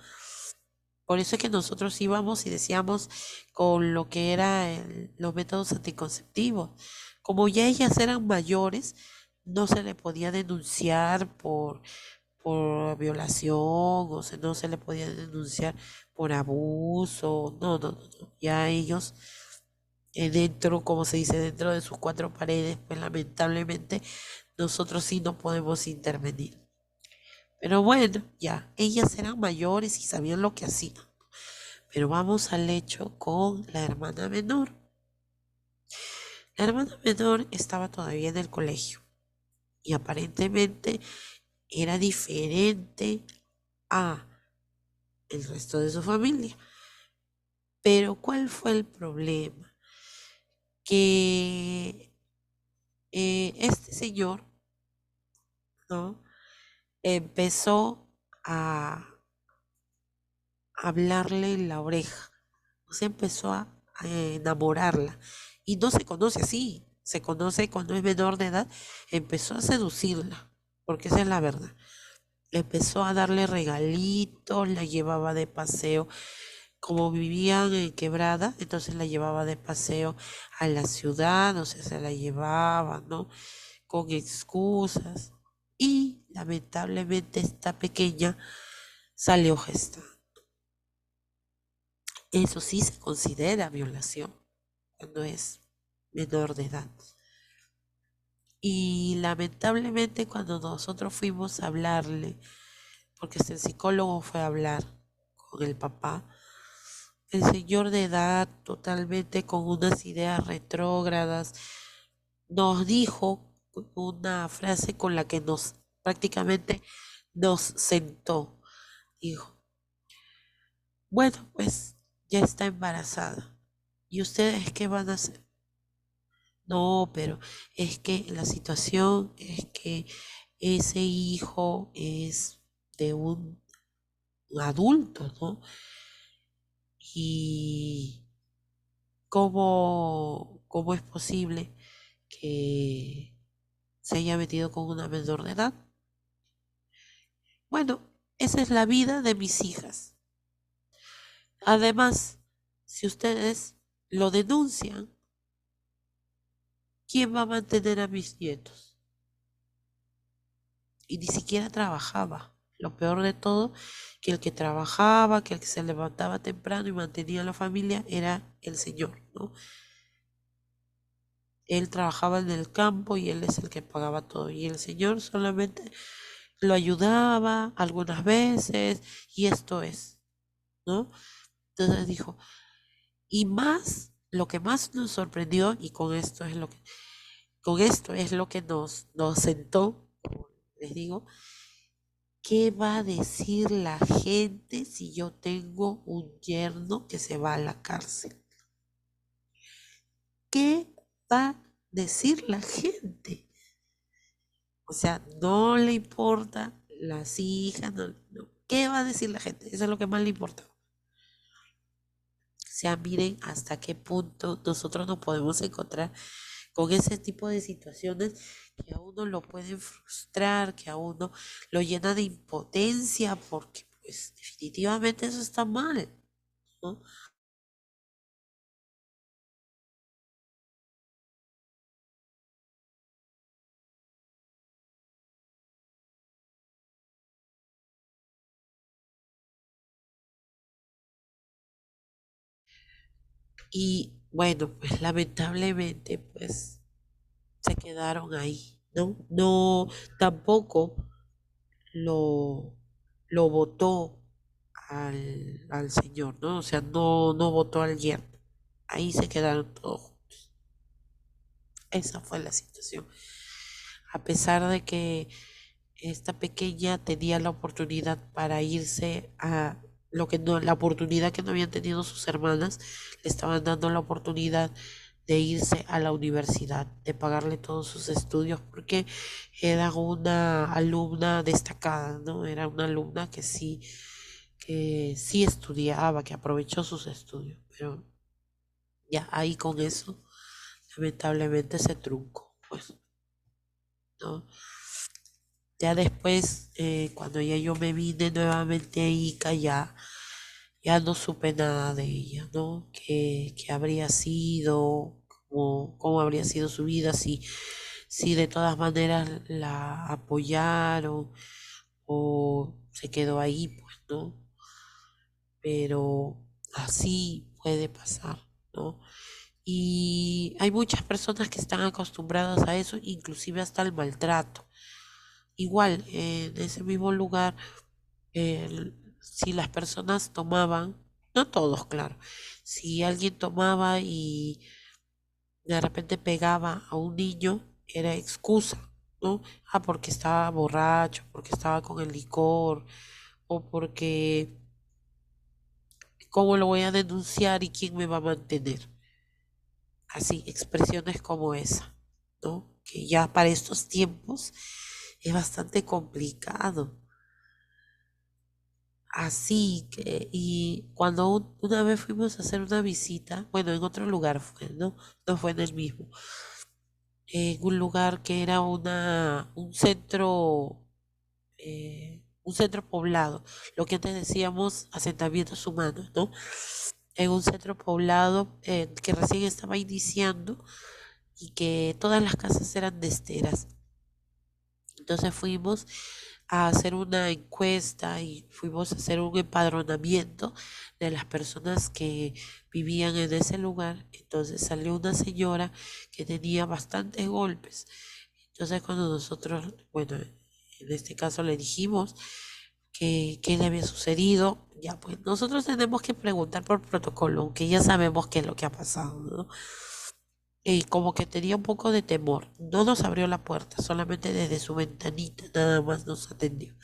Por eso es que nosotros íbamos y decíamos con lo que eran los métodos anticonceptivos. Como ya ellas eran mayores, no se le podía denunciar por violación, o sea, no se le podía denunciar por abuso, no, no, no, no. Ya ellos dentro, como se dice, dentro de sus 4 paredes, pues lamentablemente nosotros sí no podemos intervenir. Pero bueno, ya, ellas eran mayores y sabían lo que hacían. Pero vamos al hecho con la hermana menor. La hermana menor estaba todavía en el colegio y aparentemente era diferente a el resto de su familia. Pero ¿cuál fue el problema? Que este señor, ¿no? Empezó a hablarle en la oreja, o sea, empezó a enamorarla. Y no se conoce así, se conoce cuando es menor de edad, empezó a seducirla, porque esa es la verdad. Empezó a darle regalitos, la llevaba de paseo. Como vivían en Quebrada, entonces la llevaba de paseo a la ciudad, o sea, se la llevaba, ¿no? Con excusas. Y lamentablemente esta pequeña salió gestada. Eso sí se considera violación cuando es menor de edad. Y lamentablemente cuando nosotros fuimos a hablarle, porque el psicólogo fue a hablar con el papá, el señor de edad, totalmente con unas ideas retrógradas, nos dijo una frase con la que nos prácticamente nos sentó. Dijo, bueno, pues ya está embarazada. ¿Y ustedes qué van a hacer? No, pero es que la situación es que ese hijo es de un adulto, ¿no? Y cómo es posible que se haya metido con una menor de edad. Bueno, esa es la vida de mis hijas. Además, si ustedes lo denuncian, ¿quién va a mantener a mis nietos? Y ni siquiera trabajaba. Lo peor de todo, que el que trabajaba, que el que se levantaba temprano y mantenía a la familia era el señor, ¿no? Él trabajaba en el campo y él es el que pagaba todo. Y el señor solamente lo ayudaba algunas veces y esto es, ¿no? Entonces dijo, y más, lo que más nos sorprendió, y con esto es lo que nos sentó, como les digo, ¿qué va a decir la gente si yo tengo un yerno que se va a la cárcel? ¿Qué va a decir la gente? O sea, no le importa las hijas, no. ¿Qué va a decir la gente? Eso es lo que más le importa. O sea, miren hasta qué punto nosotros nos podemos encontrar con ese tipo de situaciones que a uno lo pueden frustrar, que a uno lo llena de impotencia, porque pues definitivamente eso está mal, ¿no? Y bueno, pues lamentablemente pues se quedaron ahí, ¿no? No, tampoco lo, lo votó al señor, ¿no? O sea, no votó al yerno. Ahí se quedaron todos juntos. Esa fue la situación. A pesar de que esta pequeña tenía la oportunidad para irse a lo que no, la oportunidad que no habían tenido sus hermanas, le estaban dando la oportunidad de irse a la universidad, de pagarle todos sus estudios, porque era una alumna destacada, ¿no? Era una alumna que sí estudiaba, que aprovechó sus estudios, pero ya ahí con eso, lamentablemente se truncó, pues, ¿no? Ya después, cuando ya yo me vine nuevamente a Ica, ya no supe nada de ella, ¿no? ¿Qué habría sido? ¿Cómo habría sido su vida? Si de todas maneras la apoyaron o se quedó ahí, pues, ¿no? Pero así puede pasar, ¿no? Y hay muchas personas que están acostumbradas a eso, inclusive hasta el maltrato. Igual, en ese mismo lugar, si las personas tomaban, no todos, claro, si alguien tomaba y de repente pegaba a un niño, era excusa, ¿no? Ah, porque estaba borracho, porque estaba con el licor, o porque, ¿cómo lo voy a denunciar y quién me va a mantener? Así, expresiones como esa, ¿no? Que ya para estos tiempos es bastante complicado. Así que, y cuando una vez fuimos a hacer una visita, bueno, en otro lugar fue, ¿no? No fue en el mismo, en un lugar que era un centro poblado, lo que antes decíamos asentamientos humanos, ¿no? En un centro poblado que recién estaba iniciando y que todas las casas eran de esteras. Entonces fuimos a hacer una encuesta y fuimos a hacer un empadronamiento de las personas que vivían en ese lugar. Entonces salió una señora que tenía bastantes golpes. Entonces cuando nosotros, bueno, en este caso le dijimos que qué le había sucedido, ya pues nosotros tenemos que preguntar por protocolo, aunque ya sabemos qué es lo que ha pasado, ¿no? Y como que tenía un poco de temor. No nos abrió la puerta, solamente desde su ventanita nada más nos atendió.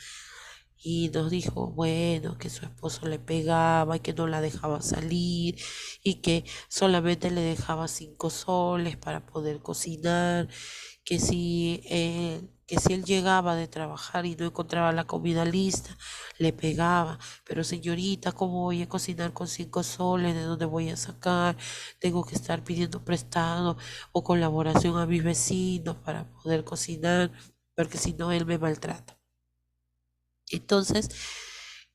Y nos dijo, bueno, que su esposo le pegaba y que no la dejaba salir y que solamente le dejaba 5 soles para poder cocinar, que si él llegaba de trabajar y no encontraba la comida lista, le pegaba. Pero señorita, ¿cómo voy a cocinar con 5 soles? ¿De dónde voy a sacar? Tengo que estar pidiendo prestado o colaboración a mis vecinos para poder cocinar, porque si no, él me maltrata. Entonces,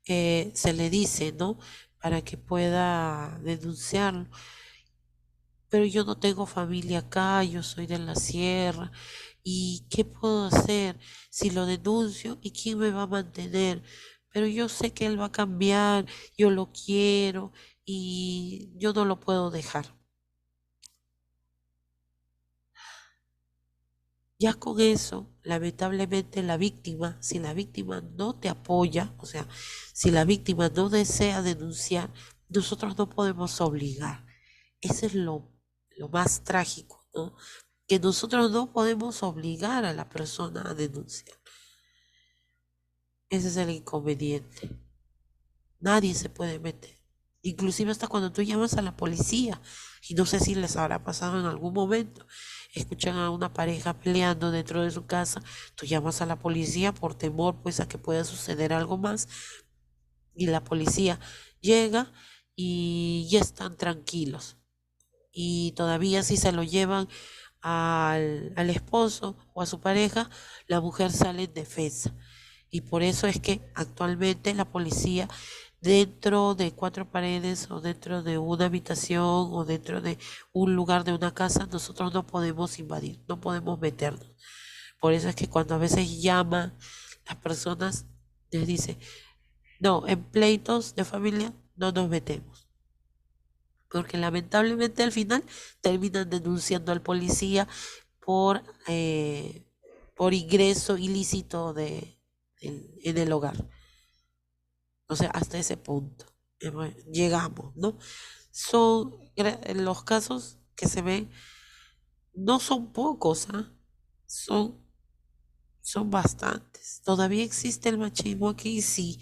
se le dice, ¿no? Para que pueda denunciarlo. Pero yo no tengo familia acá, yo soy de la sierra. ¿Y qué puedo hacer si lo denuncio? ¿Y quién me va a mantener? Pero yo sé que él va a cambiar, yo lo quiero y yo no lo puedo dejar. Ya con eso, lamentablemente la víctima, si la víctima no te apoya, o sea, si la víctima no desea denunciar, nosotros no podemos obligar. Eso es lo más trágico, ¿no? Que nosotros no podemos obligar a la persona a denunciar. Ese es el inconveniente. Nadie se puede meter. Inclusive hasta cuando tú llamas a la policía, y no sé si les habrá pasado en algún momento, escuchan a una pareja peleando dentro de su casa, tú llamas a la policía por temor pues a que pueda suceder algo más, y la policía llega y ya están tranquilos. Y todavía si se lo llevan al esposo o a su pareja, la mujer sale en defensa. Y por eso es que actualmente la policía dentro de 4 paredes o dentro de una habitación o dentro de un lugar de una casa, nosotros no podemos invadir, no podemos meternos. Por eso es que cuando a veces llaman las personas, les dice, no, en pleitos de familia no nos metemos. Porque lamentablemente al final terminan denunciando al policía por, eh, por ingreso ilícito en el hogar. O sea, hasta ese punto llegamos, ¿no? Son los casos que se ven, no son pocos, ¿ah? Son bastantes. Todavía existe el machismo aquí, sí.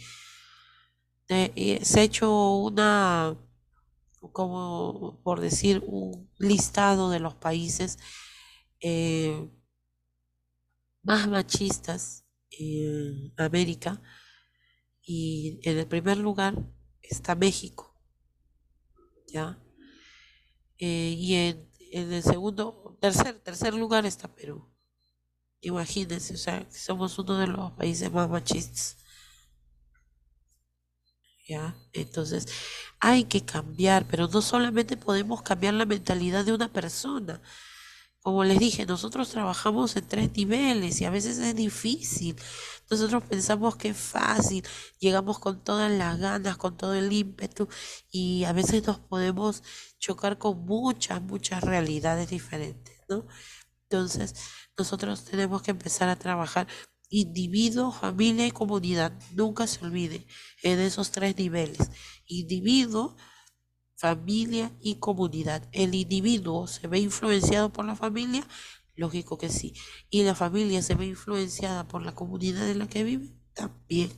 Se ha hecho una, como por decir, un listado de los países eh, más machistas en América, y en el primer lugar está México, ¿ya? Y en el tercer lugar está Perú. Imagínense, o sea, somos uno de los países más machistas, ¿ya? Entonces, hay que cambiar, pero no solamente podemos cambiar la mentalidad de una persona. Como les dije, nosotros trabajamos en 3 niveles y a veces es difícil. Nosotros pensamos que es fácil, llegamos con todas las ganas, con todo el ímpetu, y a veces nos podemos chocar con muchas realidades diferentes, ¿no? Entonces, nosotros tenemos que empezar a trabajar individuo, familia y comunidad. Nunca se olvide en esos 3 niveles. Individuo, familia y comunidad. El individuo se ve influenciado por la familia, lógico que sí. Y la familia se ve influenciada por la comunidad en la que vive, también.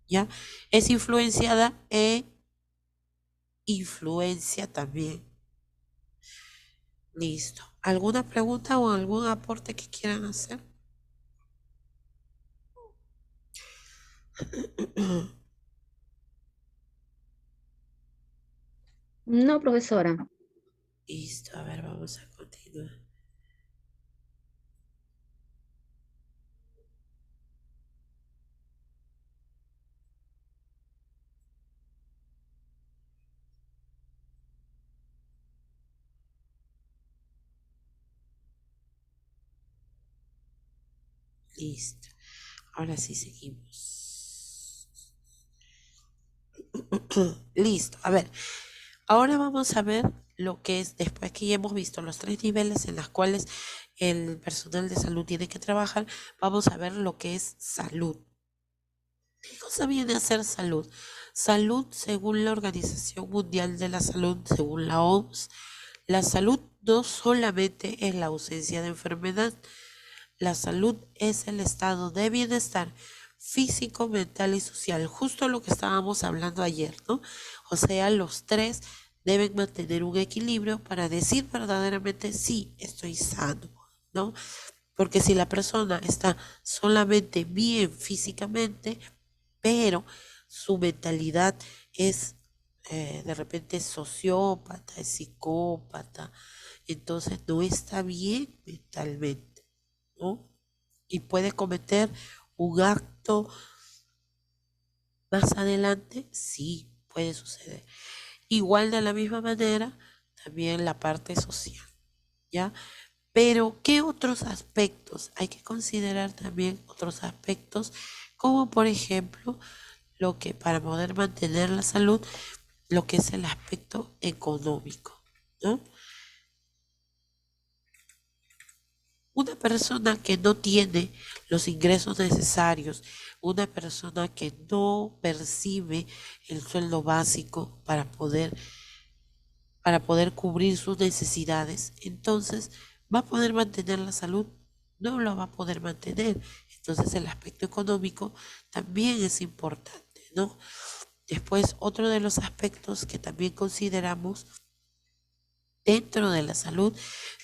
¿Ya? Es influenciada e influencia también. Listo. ¿Alguna pregunta o algún aporte que quieran hacer? No, profesora. Listo, a ver, vamos a continuar. Listo. Ahora sí seguimos. Listo. A ver, ahora vamos a ver lo que es, después que ya hemos visto los 3 niveles en los cuales el personal de salud tiene que trabajar, vamos a ver lo que es salud. ¿Qué cosa viene a ser salud? Salud, según la Organización Mundial de la Salud, según la OMS, la salud no solamente es la ausencia de enfermedad. La salud es el estado de bienestar físico, mental y social, justo lo que estábamos hablando ayer, ¿no? O sea, los 3 deben mantener un equilibrio para decir verdaderamente sí, estoy sano, ¿no? Porque si la persona está solamente bien físicamente, pero su mentalidad es de repente sociópata, es psicópata, entonces no está bien mentalmente, ¿no? Y puede cometer un acto más adelante, sí, puede suceder. Igual de la misma manera, también la parte social, ¿ya? Pero, ¿qué otros aspectos? Hay que considerar también otros aspectos, como por ejemplo, lo que para poder mantener la salud, lo que es el aspecto económico, ¿no? Una persona que no tiene los ingresos necesarios, una persona que no percibe el sueldo básico para poder cubrir sus necesidades, entonces va a poder mantener la salud, no lo va a poder mantener. Entonces el aspecto económico también es importante, ¿no? Después, otro de los aspectos que también consideramos dentro de la salud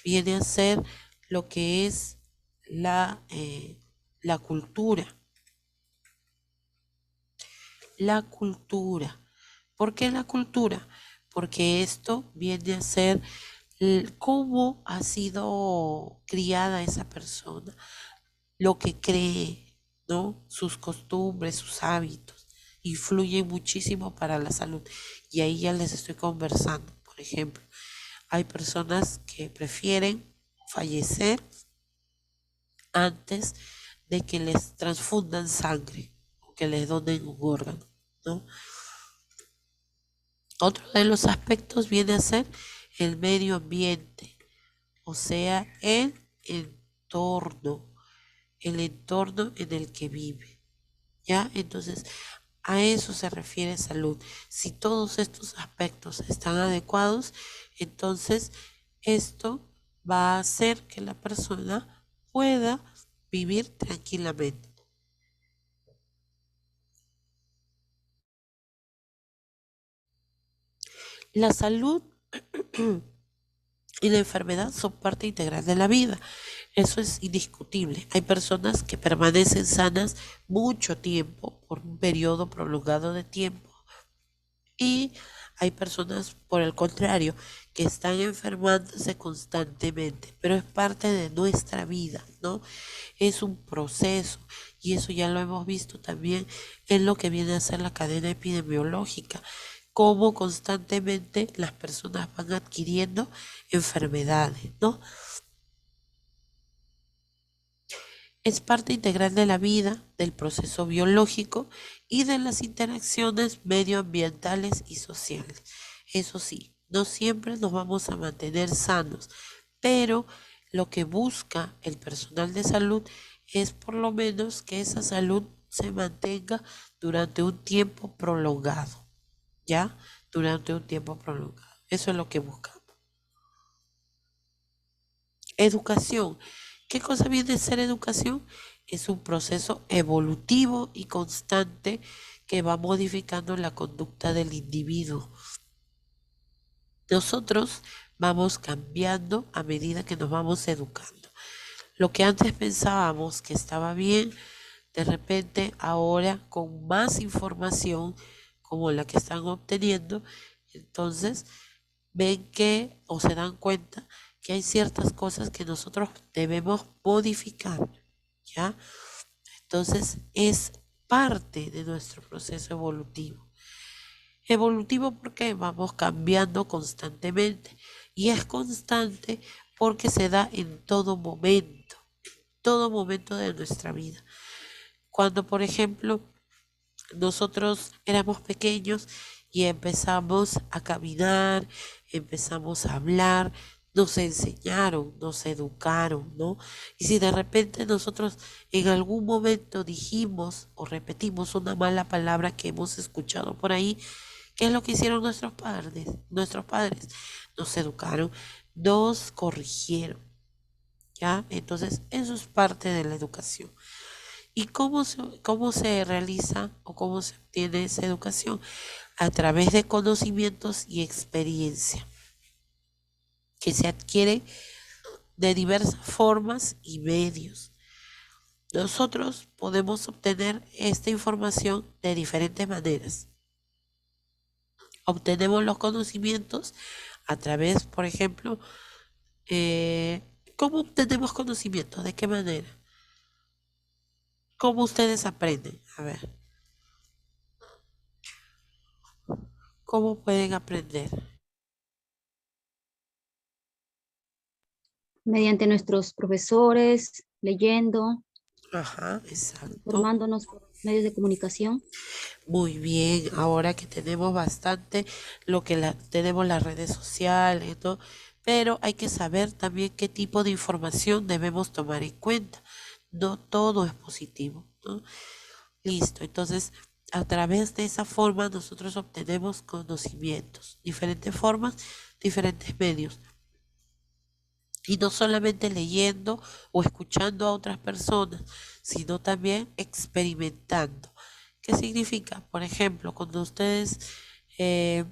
viene a ser lo que es la cultura. La cultura. ¿Por qué la cultura? Porque esto viene a ser cómo ha sido criada esa persona, lo que cree, ¿no? Sus costumbres, sus hábitos, influyen muchísimo para la salud. Y ahí ya les estoy conversando. Por ejemplo, hay personas que prefieren fallecer antes de que les transfundan sangre o que les donen un órgano, ¿no? Otro de los aspectos viene a ser el medio ambiente, o sea, el entorno en el que vive, ¿ya? Entonces, a eso se refiere salud. Si todos estos aspectos están adecuados, entonces esto va a hacer que la persona pueda vivir tranquilamente. La salud y la enfermedad son parte integral de la vida. Eso es indiscutible. Hay personas que permanecen sanas mucho tiempo, por un periodo prolongado de tiempo. Y hay personas, por el contrario, que están enfermándose constantemente, pero es parte de nuestra vida, ¿no? Es un proceso y eso ya lo hemos visto también en lo que viene a ser la cadena epidemiológica, cómo constantemente las personas van adquiriendo enfermedades, ¿no? Es parte integral de la vida, del proceso biológico y de las interacciones medioambientales y sociales. Eso sí, no siempre nos vamos a mantener sanos, pero lo que busca el personal de salud es por lo menos que esa salud se mantenga durante un tiempo prolongado, ¿ya? Durante un tiempo prolongado. Eso es lo que buscamos. Educación. ¿Qué cosa viene a ser educación? Es un proceso evolutivo y constante que va modificando la conducta del individuo. Nosotros vamos cambiando a medida que nos vamos educando. Lo que antes pensábamos que estaba bien, de repente ahora con más información como la que están obteniendo, entonces ven que o se dan cuenta que hay ciertas cosas que nosotros debemos modificar, ¿ya? Entonces es parte de nuestro proceso evolutivo. Evolutivo porque vamos cambiando constantemente y es constante porque se da en todo momento de nuestra vida. Cuando, por ejemplo, nosotros éramos pequeños y empezamos a caminar, empezamos a hablar, nos enseñaron, nos educaron, ¿no? Y si de repente nosotros en algún momento dijimos o repetimos una mala palabra que hemos escuchado por ahí, ¿qué es lo que hicieron nuestros padres? Nuestros padres nos educaron, nos corrigieron, ¿ya? Entonces, eso es parte de la educación. ¿Y cómo se realiza o cómo se obtiene esa educación? A través de conocimientos y experiencia que se adquiere de diversas formas y medios. Nosotros podemos obtener esta información de diferentes maneras. Obtenemos los conocimientos a través, por ejemplo, ¿cómo obtenemos conocimientos? ¿De qué manera? ¿Cómo ustedes aprenden? A ver. ¿Cómo pueden aprender? Mediante nuestros profesores, leyendo, Ajá, exacto. formándonos por medios de comunicación. Muy bien, ahora que tenemos bastante, tenemos las redes sociales, ¿no? pero hay que saber también qué tipo de información debemos tomar en cuenta. No todo es positivo, ¿no? Listo, entonces a través de esa forma nosotros obtenemos conocimientos, diferentes formas, diferentes medios. Y no solamente leyendo o escuchando a otras personas, sino también experimentando. ¿Qué significa? Por ejemplo, cuando ustedes eh,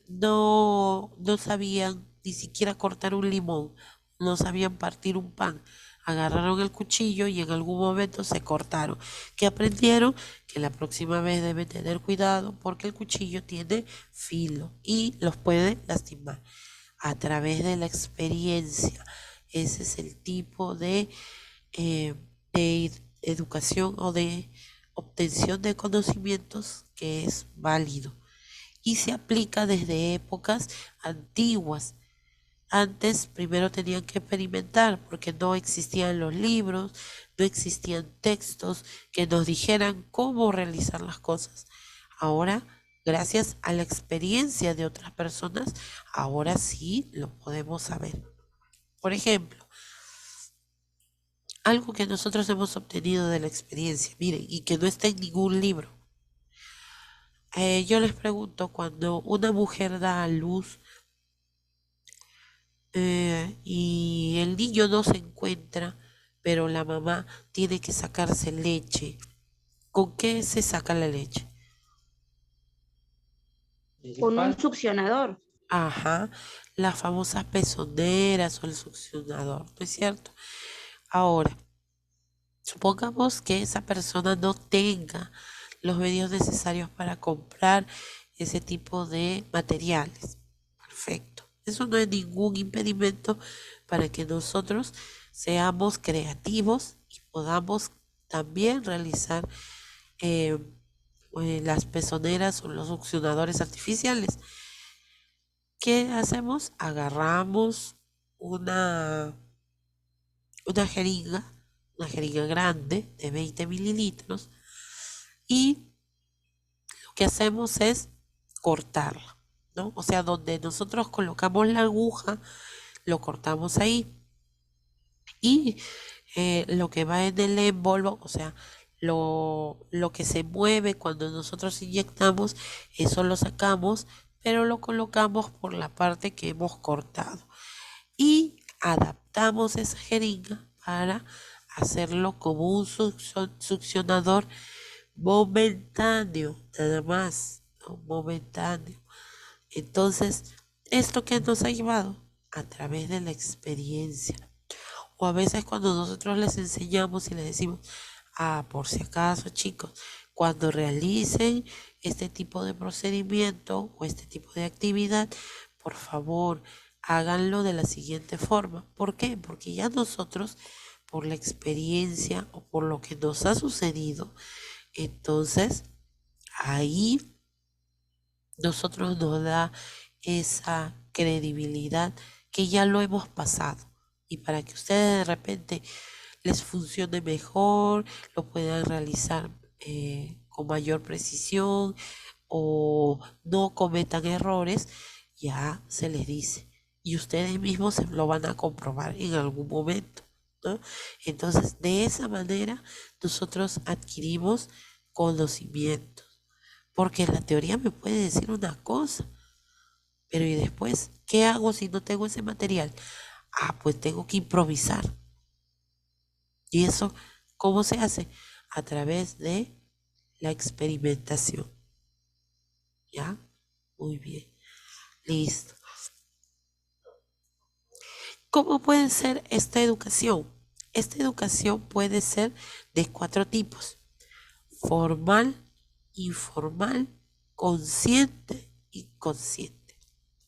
no sabían ni siquiera cortar un limón, no sabían partir un pan, agarraron el cuchillo y en algún momento se cortaron. ¿Qué aprendieron? Que la próxima vez deben tener cuidado porque el cuchillo tiene filo y los puede lastimar. A través de la experiencia. Ese es el tipo de educación o de obtención de conocimientos que es válido y se aplica desde épocas antiguas. Antes primero tenían que experimentar porque no existían los libros, no existían textos que nos dijeran cómo realizar las cosas. Ahora, gracias a la experiencia de otras personas, ahora sí lo podemos saber. Por ejemplo, algo que nosotros hemos obtenido de la experiencia, miren, y que no está en ningún libro. Yo les pregunto, cuando una mujer da a luz y el niño no se encuentra, pero la mamá tiene que sacarse leche, ¿con qué se saca la leche? Con un succionador. Ajá, las famosas pezoneras o el succionador, ¿no es cierto? Ahora, supongamos que esa persona no tenga los medios necesarios para comprar ese tipo de materiales. Perfecto. Eso no es ningún impedimento para que nosotros seamos creativos y podamos también realizar las pezoneras o los succionadores artificiales. ¿Qué hacemos? Agarramos una jeringa grande de 20 mililitros y lo que hacemos es cortarla, ¿no? O sea, donde nosotros colocamos la aguja, lo cortamos ahí y lo que va en el émbolo, o sea, lo que se mueve cuando nosotros inyectamos, eso lo sacamos, pero lo colocamos por la parte que hemos cortado y adaptamos esa jeringa para hacerlo como un succionador momentáneo, nada más, ¿no? Momentáneo. Entonces, ¿esto qué nos ha llevado? A través de la experiencia. O a veces cuando nosotros les enseñamos y les decimos, por si acaso, chicos, cuando realicen este tipo de procedimiento o este tipo de actividad, por favor, háganlo de la siguiente forma. ¿Por qué? Porque ya nosotros, por la experiencia o por lo que nos ha sucedido, entonces ahí nosotros nos da esa credibilidad que ya lo hemos pasado. Y para que ustedes de repente les funcione mejor, lo puedan realizar con mayor precisión o no cometan errores, ya se les dice. Y ustedes mismos se lo van a comprobar en algún momento, ¿no? Entonces, de esa manera, nosotros adquirimos conocimientos. Porque la teoría me puede decir una cosa, pero ¿y después qué hago si no tengo ese material? Pues tengo que improvisar. ¿Y eso cómo se hace? A través de la experimentación. ¿Ya? Muy bien. Listo. ¿Cómo puede ser esta educación? Esta educación puede ser de 4 tipos: formal, informal, consciente y inconsciente.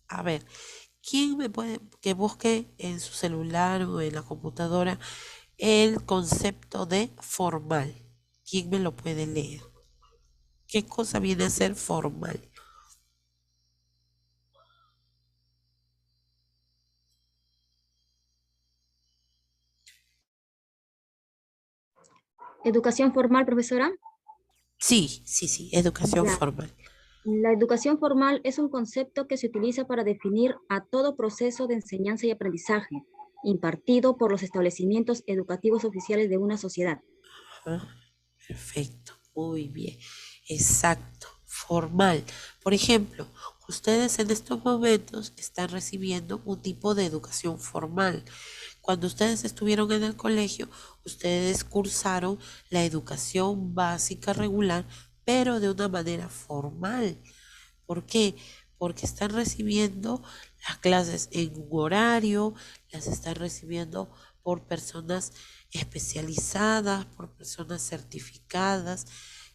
A ver, ¿quién me puede que busque en su celular o en la computadora el concepto de formal? ¿Quién me lo puede leer? ¿Qué cosa viene a ser formal? Educación formal, profesora. Sí, educación Ya. formal. La educación formal es un concepto que se utiliza para definir a todo proceso de enseñanza y aprendizaje impartido por los establecimientos educativos oficiales de una sociedad. Ajá, perfecto, muy bien, exacto, formal. Por ejemplo, ustedes en estos momentos están recibiendo un tipo de educación formal. Cuando ustedes estuvieron en el colegio, ustedes cursaron la educación básica regular, pero de una manera formal. ¿Por qué? Porque están recibiendo las clases en un horario, las están recibiendo por personas especializadas, por personas certificadas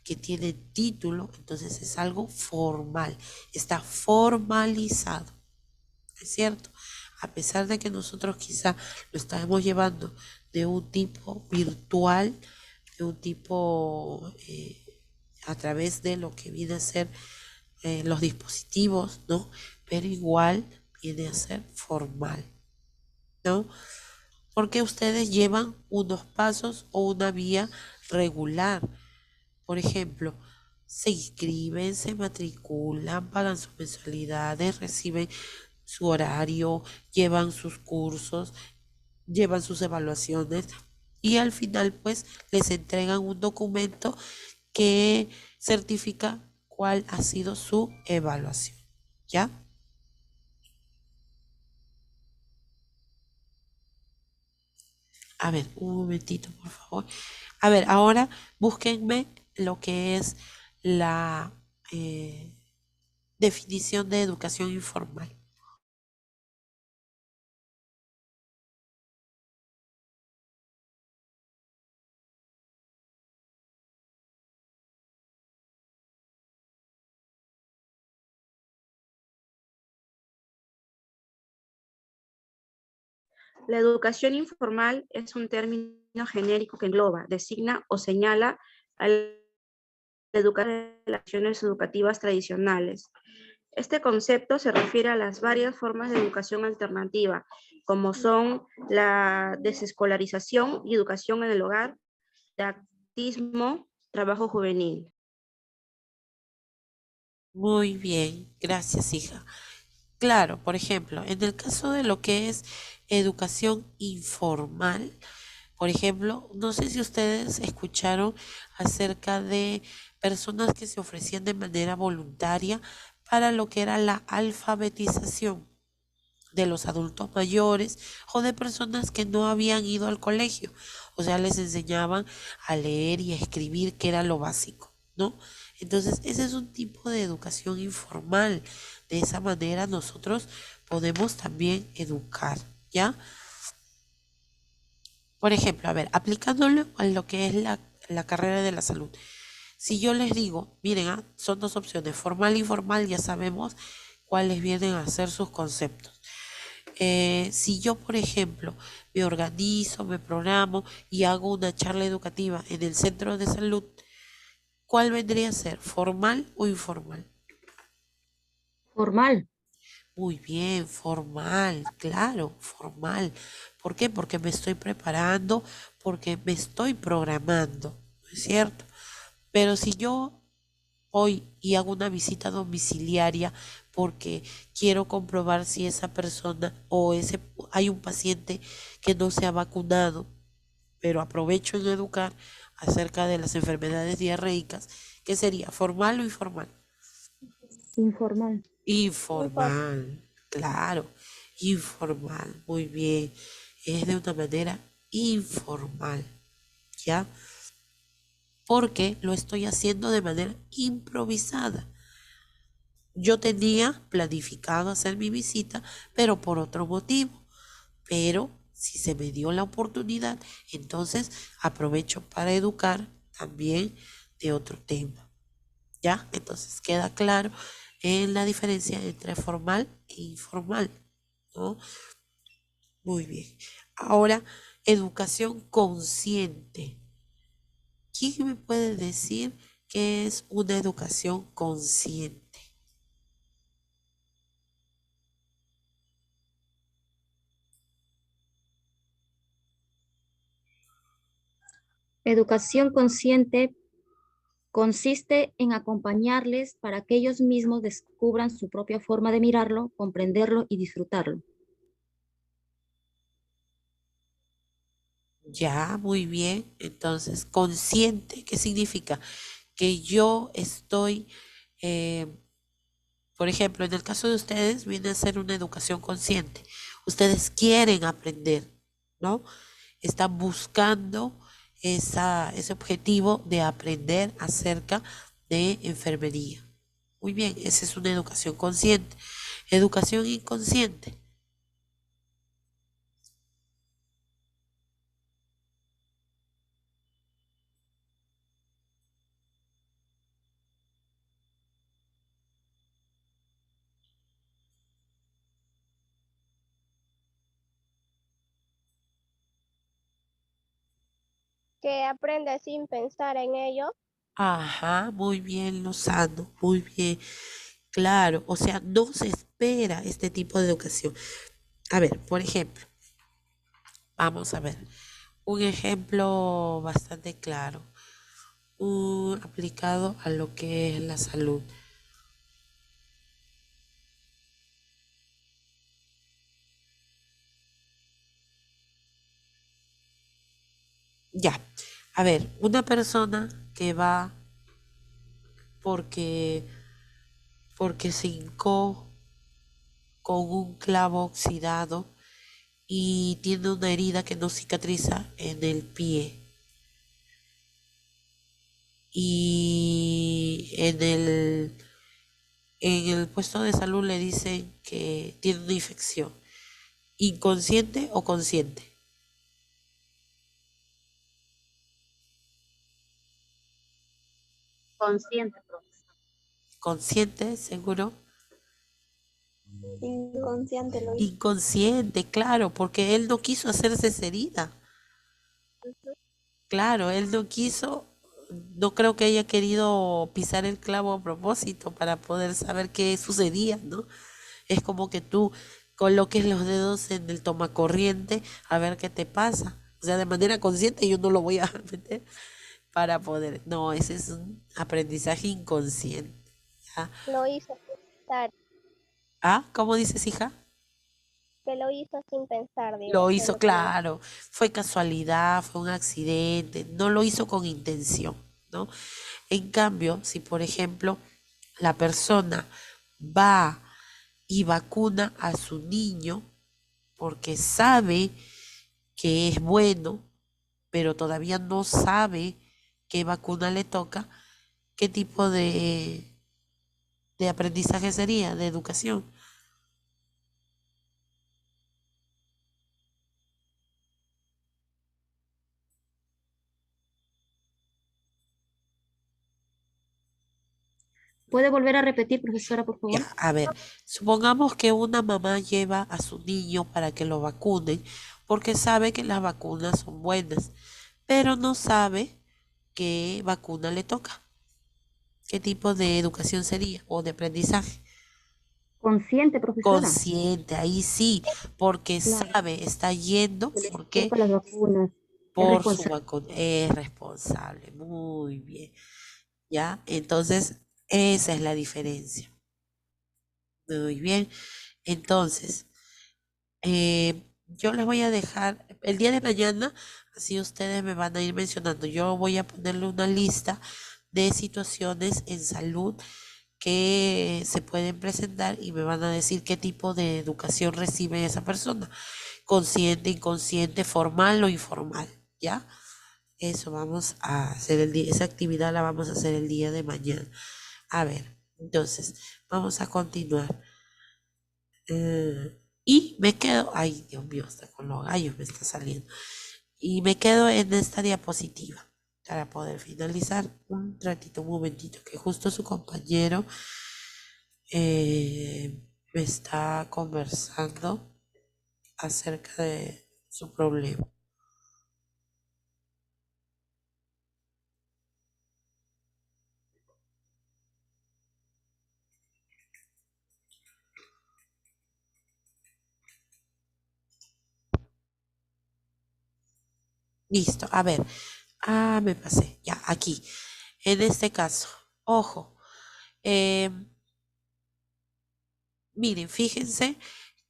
que tienen título, entonces es algo formal, está formalizado, ¿es cierto? A pesar de que nosotros quizá lo estamos llevando de un tipo virtual, de un tipo a través de lo que viene a ser los dispositivos, ¿no? Pero igual viene a ser formal, ¿no? Porque ustedes llevan unos pasos o una vía regular. Por ejemplo, se inscriben, se matriculan, pagan sus mensualidades, reciben su horario, llevan sus cursos, llevan sus evaluaciones y al final pues les entregan un documento que certifica cuál ha sido su evaluación. ¿Ya? A ver, un momentito, por favor. A ver, ahora búsquenme lo que es la definición de educación informal. La educación informal es un término genérico que engloba, designa o señala a la educación de las relaciones educativas tradicionales. Este concepto se refiere a las varias formas de educación alternativa, como son la desescolarización y educación en el hogar, didactismo, trabajo juvenil. Muy bien, gracias, hija. Claro, por ejemplo, en el caso de lo que es educación informal, por ejemplo, no sé si ustedes escucharon acerca de personas que se ofrecían de manera voluntaria para lo que era la alfabetización de los adultos mayores o de personas que no habían ido al colegio. O sea, les enseñaban a leer y a escribir, que era lo básico, ¿no? Entonces, ese es un tipo de educación informal. De esa manera nosotros podemos también educar, ¿ya? Por ejemplo, a ver, aplicándolo a lo que es la carrera de la salud. Si yo les digo, miren, son dos opciones, formal e informal, ya sabemos cuáles vienen a ser sus conceptos. Si yo, por ejemplo, me organizo, me programo y hago una charla educativa en el centro de salud, ¿cuál vendría a ser? ¿Formal o informal? Formal. Muy bien, formal, claro, formal. ¿Por qué? Porque me estoy preparando, porque me estoy programando, ¿no es cierto? Pero si yo hoy y hago una visita domiciliaria porque quiero comprobar si esa persona o ese hay un paciente que no se ha vacunado, pero aprovecho en educar acerca de las enfermedades diarreicas, ¿qué sería? ¿Formal o informal? Informal. Informal, claro, informal, muy bien. Es de una manera informal, ¿ya? Porque lo estoy haciendo de manera improvisada. Yo tenía planificado hacer mi visita, pero por otro motivo. Pero si se me dio la oportunidad, entonces aprovecho para educar también de otro tema. ¿Ya? Entonces queda claro en la diferencia entre formal e informal, ¿no? Muy bien. Ahora, educación consciente. ¿Quién me puede decir qué es una educación consciente? Educación consciente Consiste en acompañarles para que ellos mismos descubran su propia forma de mirarlo, comprenderlo y disfrutarlo. Ya, muy bien. Entonces, consciente, ¿qué significa? Que yo estoy, eh, por ejemplo, en el caso de ustedes, viene a ser una educación consciente. Ustedes quieren aprender, ¿no? Están buscando ese objetivo de aprender acerca de enfermería. Muy bien, esa es una educación consciente. Educación inconsciente. Que aprende sin pensar en ello. Ajá, muy bien, Lozano, muy bien. Claro, o sea, no se espera este tipo de educación. A ver, por ejemplo, vamos a ver, un ejemplo bastante claro, aplicado a lo que es la salud. Ya, a ver, una persona que va porque, porque se hincó con un clavo oxidado y tiene una herida que no cicatriza en el pie. Y en el puesto de salud le dicen que tiene una infección, inconsciente o consciente. Consciente, profesor. Consciente, seguro. Inconsciente lo hizo. Inconsciente, claro, porque él no quiso hacerse esa herida. Claro, él no quiso, no creo que haya querido pisar el clavo a propósito para poder saber qué sucedía, ¿no? Es como que tú coloques los dedos en el tomacorriente a ver qué te pasa. O sea, de manera consciente yo no lo voy a meter para poder. No, ese es un aprendizaje inconsciente. ¿Ya? Lo hizo sin pensar, Ah, ¿cómo dices, hija? que lo hizo sin pensar, Lo digo, en hizo, lo que lo hizo. claro, fue casualidad, fue un accidente, no lo hizo con intención, ¿no? En cambio, si por ejemplo la persona va y vacuna a su niño porque sabe que es bueno, pero todavía no sabe qué vacuna le toca, qué tipo de aprendizaje sería, de educación. ¿Puede volver a repetir, profesora, por favor? Ya, a ver, supongamos que una mamá lleva a su niño para que lo vacunen porque sabe que las vacunas son buenas, pero no sabe qué vacuna le toca, qué tipo de educación sería o de aprendizaje. Consciente, profesora. Consciente, ahí sí, porque Claro, sabe, está yendo que les porque toca las vacunas. Es por su responsable. vacuna es responsable. Muy bien, ¿ya? Entonces, esa es la diferencia. Muy bien. Entonces, yo les voy a dejar el día de mañana, así ustedes me van a ir mencionando. Yo voy a ponerle una lista de situaciones en salud que se pueden presentar y me van a decir qué tipo de educación recibe esa persona, consciente, inconsciente, formal o informal, ¿ya? Eso vamos a hacer esa actividad la vamos a hacer el día de mañana. A ver, entonces, vamos a continuar. Y me quedo, ay Dios mío, hasta con los gallos me está saliendo. Y me quedo en esta diapositiva para poder finalizar un ratito, un momentito, que justo su compañero me está conversando acerca de su problema. Listo, a ver. Me pasé, ya, aquí. En este caso, ojo, em, miren, fíjense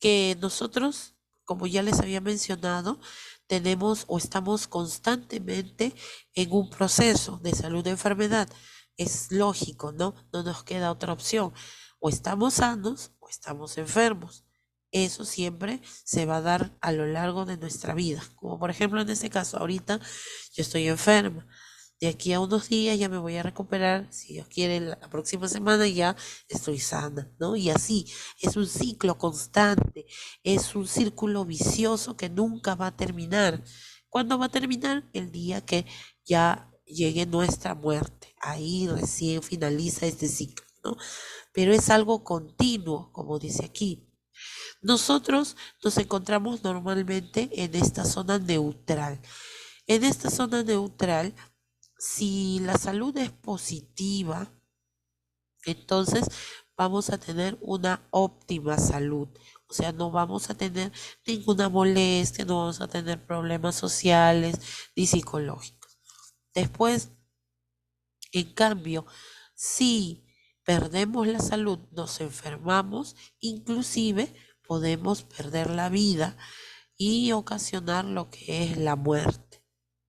que nosotros, como ya les había mencionado, tenemos o estamos constantemente en un proceso de salud de enfermedad. Es lógico, ¿no? No nos queda otra opción. O estamos sanos o estamos enfermos. Eso siempre se va a dar a lo largo de nuestra vida. Como por ejemplo en este caso, ahorita yo estoy enferma. De aquí a unos días ya me voy a recuperar. Si Dios quiere, la próxima semana ya estoy sana, ¿no? Y así es un ciclo constante, es un círculo vicioso que nunca va a terminar. ¿Cuándo va a terminar? El día que ya llegue nuestra muerte. Ahí recién finaliza este ciclo, ¿no? Pero es algo continuo, como dice aquí. Nosotros nos encontramos normalmente en esta zona neutral. En esta zona neutral, si la salud es positiva, entonces vamos a tener una óptima salud. O sea, no vamos a tener ninguna molestia, no vamos a tener problemas sociales ni psicológicos. Después, en cambio, si perdemos la salud, nos enfermamos, inclusive podemos perder la vida y ocasionar lo que es la muerte,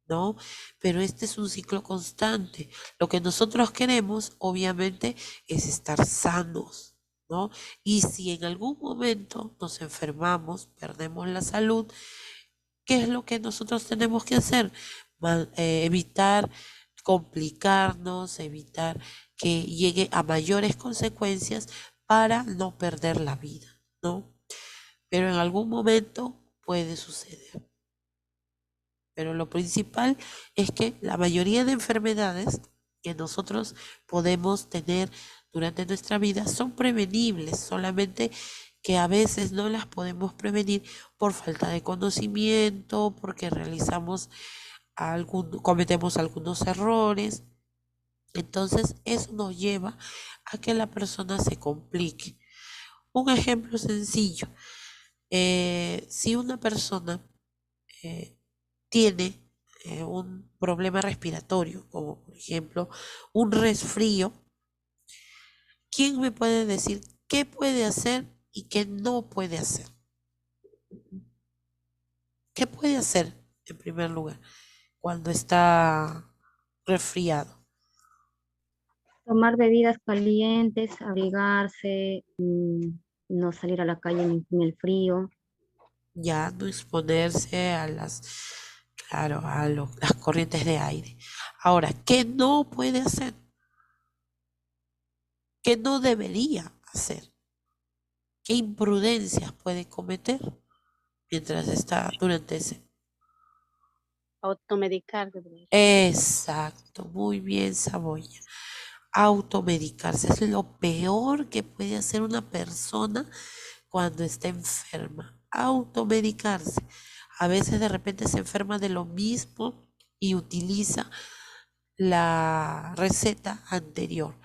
¿no? Pero este es un ciclo constante. Lo que nosotros queremos, obviamente, es estar sanos, ¿no? Y si en algún momento nos enfermamos, perdemos la salud, ¿qué es lo que nosotros tenemos que hacer? Evitar complicarnos, evitar que llegue a mayores consecuencias para no perder la vida, ¿no? Pero en algún momento puede suceder. Pero lo principal es que la mayoría de enfermedades que nosotros podemos tener durante nuestra vida son prevenibles, solamente que a veces no las podemos prevenir por falta de conocimiento, porque cometemos algunos errores. Entonces eso nos lleva a que la persona se complique. Un ejemplo sencillo, si una persona tiene un problema respiratorio, como por ejemplo un resfrío, ¿quién me puede decir qué puede hacer y qué no puede hacer? ¿Qué puede hacer en primer lugar cuando está resfriado? Tomar bebidas calientes, abrigarse, no salir a la calle en el frío. Ya no exponerse a claro, las corrientes de aire. Ahora, ¿qué no puede hacer? ¿Qué no debería hacer? ¿Qué imprudencias puede cometer mientras está durante ese? Automedicarse. Exacto, muy bien, Saboya. Automedicarse es lo peor que puede hacer una persona cuando está enferma. Automedicarse. A veces de repente se enferma de lo mismo y utiliza la receta anterior.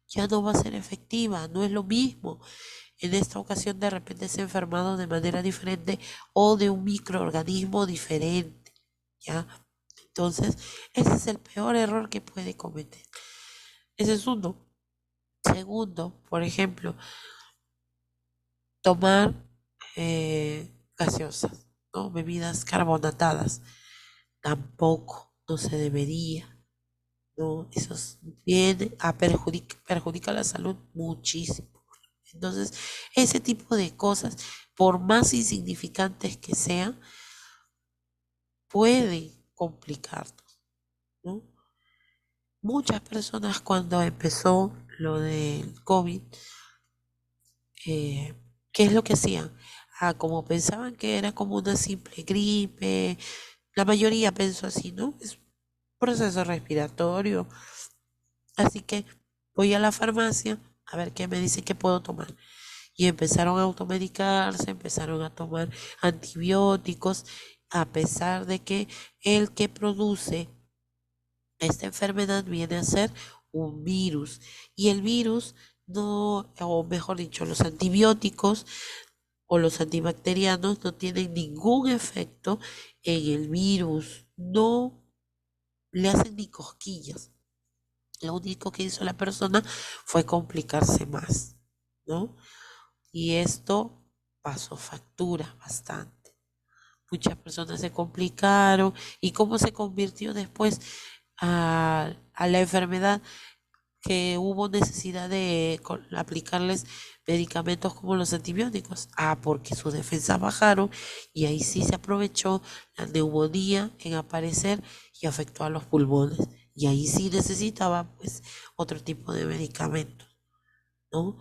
Ya no va a ser efectiva, no es lo mismo. En esta ocasión de repente se ha enfermado de manera diferente o de un microorganismo diferente, ¿ya? Entonces, ese es el peor error que puede cometer. Ese es uno. Segundo, por ejemplo, tomar gaseosas, ¿no? Bebidas carbonatadas. Tampoco, no se debería, ¿no? Eso perjudica la salud muchísimo. Entonces, ese tipo de cosas, por más insignificantes que sean, pueden complicarnos, ¿no? Muchas personas cuando empezó lo del COVID, ¿qué es lo que hacían? Como pensaban que era como una simple gripe, la mayoría pensó así, ¿no? Es un proceso respiratorio. Así que voy a la farmacia a ver qué me dice que puedo tomar. Y empezaron a automedicarse, empezaron a tomar antibióticos, a pesar de que el que produce esta enfermedad viene a ser un virus. Y el virus no, o mejor dicho, los antibióticos o los antibacterianos no tienen ningún efecto en el virus, no le hacen ni cosquillas. Lo único que hizo la persona fue complicarse más, ¿no? Y esto pasó factura bastante. Muchas personas se complicaron y cómo se convirtió después a la enfermedad, que hubo necesidad de aplicarles medicamentos como los antibióticos. Porque sus defensas bajaron y ahí sí se aprovechó la neumonía en aparecer y afectó a los pulmones. Y ahí sí necesitaba pues otro tipo de medicamentos, ¿no?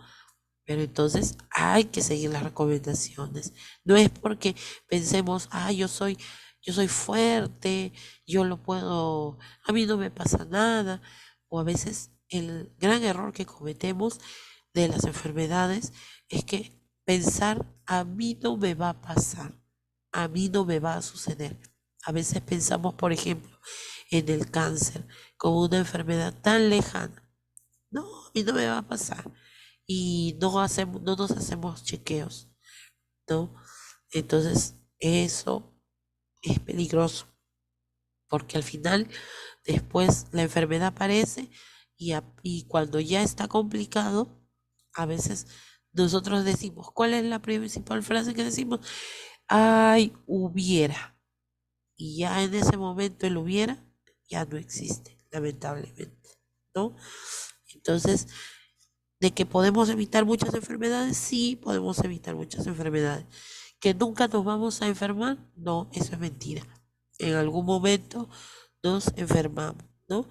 Pero entonces hay que seguir las recomendaciones. No es porque pensemos, yo soy fuerte, yo lo puedo, a mí no me pasa nada. O a veces el gran error que cometemos de las enfermedades es que pensar, a mí no me va a pasar, a mí no me va a suceder. A veces pensamos, por ejemplo, en el cáncer como una enfermedad tan lejana. No, a mí no me va a pasar. Y no nos hacemos chequeos, ¿no? Entonces, eso es peligroso, porque al final, después la enfermedad aparece y cuando ya está complicado, a veces nosotros decimos, ¿cuál es la principal frase que decimos? Ay, hubiera. Y ya en ese momento el hubiera ya no existe, lamentablemente, ¿no? Entonces, de que podemos evitar muchas enfermedades, sí, podemos evitar muchas enfermedades. Que nunca nos vamos a enfermar, no, eso es mentira. En algún momento nos enfermamos, ¿no?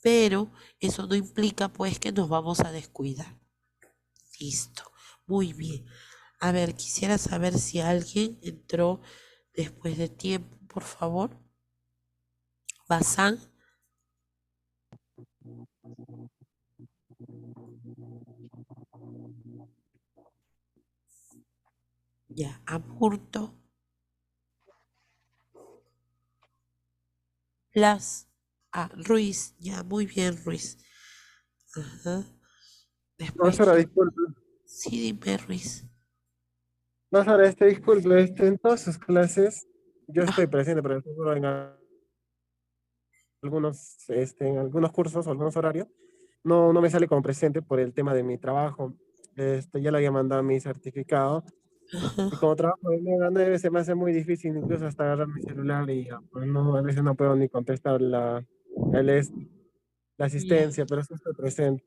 Pero eso no implica pues que nos vamos a descuidar. Listo, muy bien. A ver, quisiera saber si alguien entró después de tiempo, por favor. Bazán. Ya, Amurto. Ruiz, ya, muy bien, Ruiz. Ajá. Después, Profesora, disculpe. sí, dime, Ruiz. Profesora, disculpe, en todas sus clases yo estoy presente, pero seguro en algunos cursos o algunos horarios no me sale como presente por el tema de mi trabajo. Ya le había mandado mi certificado y Ajá. como trabajo de 9 a 9 se me hace muy difícil incluso hasta agarrar mi celular y pues, no, a veces no puedo ni contestar el, es- la Ya, asistencia, pero sí estoy presente.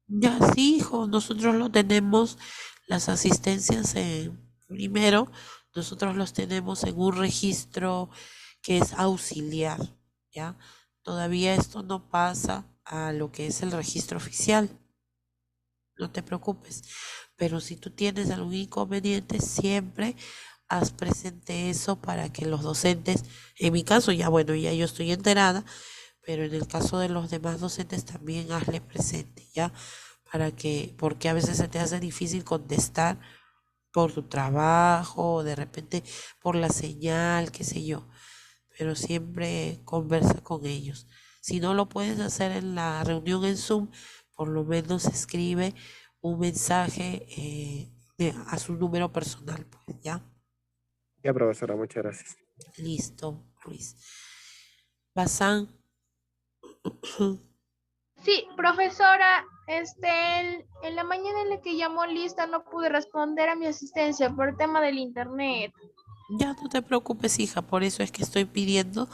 ya, sí, hijo, nosotros lo tenemos, las asistencias primero, nosotros los tenemos en un registro que es auxiliar, ¿ya? Todavía esto no pasa a lo que es el registro oficial, no te preocupes, pero si tú tienes algún inconveniente, siempre haz presente eso para que los docentes, en mi caso ya bueno, ya yo estoy enterada, pero en el caso de los demás docentes también hazle presente, ¿ya? Porque a veces se te hace difícil contestar por tu trabajo, o de repente por la señal, qué sé yo, pero siempre conversa con ellos. Si no lo puedes hacer en la reunión en Zoom, por lo menos escribe un mensaje a su número personal, pues, ¿ya? Ya, profesora, muchas gracias. Listo, Luis. Bazán. Sí, profesora, en la mañana en la que llamó lista no pude responder a mi asistencia por el tema del internet. Ya no te preocupes, hija, por eso es que estoy pidiendo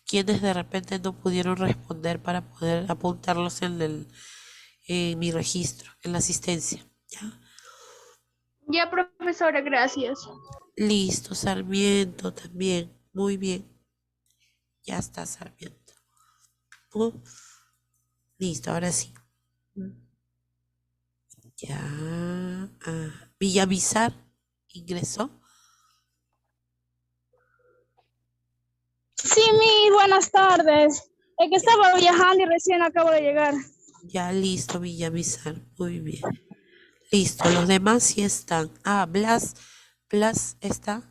quienes de repente no pudieron responder para poder apuntarlos en mi registro, en la asistencia. ¿Ya? Ya, profesora, gracias. Listo, Sarmiento también. Muy bien. Ya está, Sarmiento. ¿No? Listo, ahora sí. Ya. Villamizar ingresó. Sí, buenas tardes. Es que estaba viajando y recién acabo de llegar. Ya listo, Villamizar. Muy bien. Listo, los demás sí están. Blas está.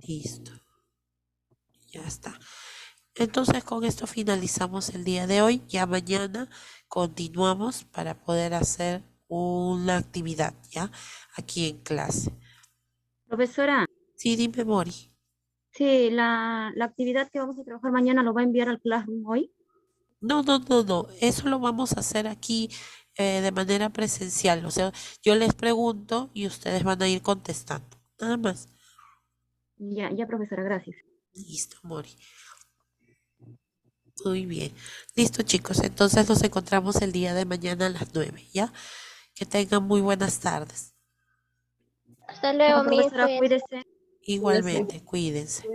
Listo. Ya está. Entonces con esto finalizamos el día de hoy. Ya mañana continuamos para poder hacer una actividad, ¿ya? Aquí en clase. Profesora, Sí, dime, Mori. Sí, la actividad que vamos a trabajar mañana lo va a enviar al Classroom hoy. No, no, no, no. Eso lo vamos a hacer aquí de manera presencial. O sea, yo les pregunto y ustedes van a ir contestando. Nada más. Ya, profesora, gracias. Listo, Mori. Muy bien. Listo, chicos. Entonces nos encontramos el día de mañana a las 9, ¿ya? Que tengan muy buenas tardes. Hasta luego, Bueno, Miss. profesora, Cuídense. cuídese. Igualmente, cuídense.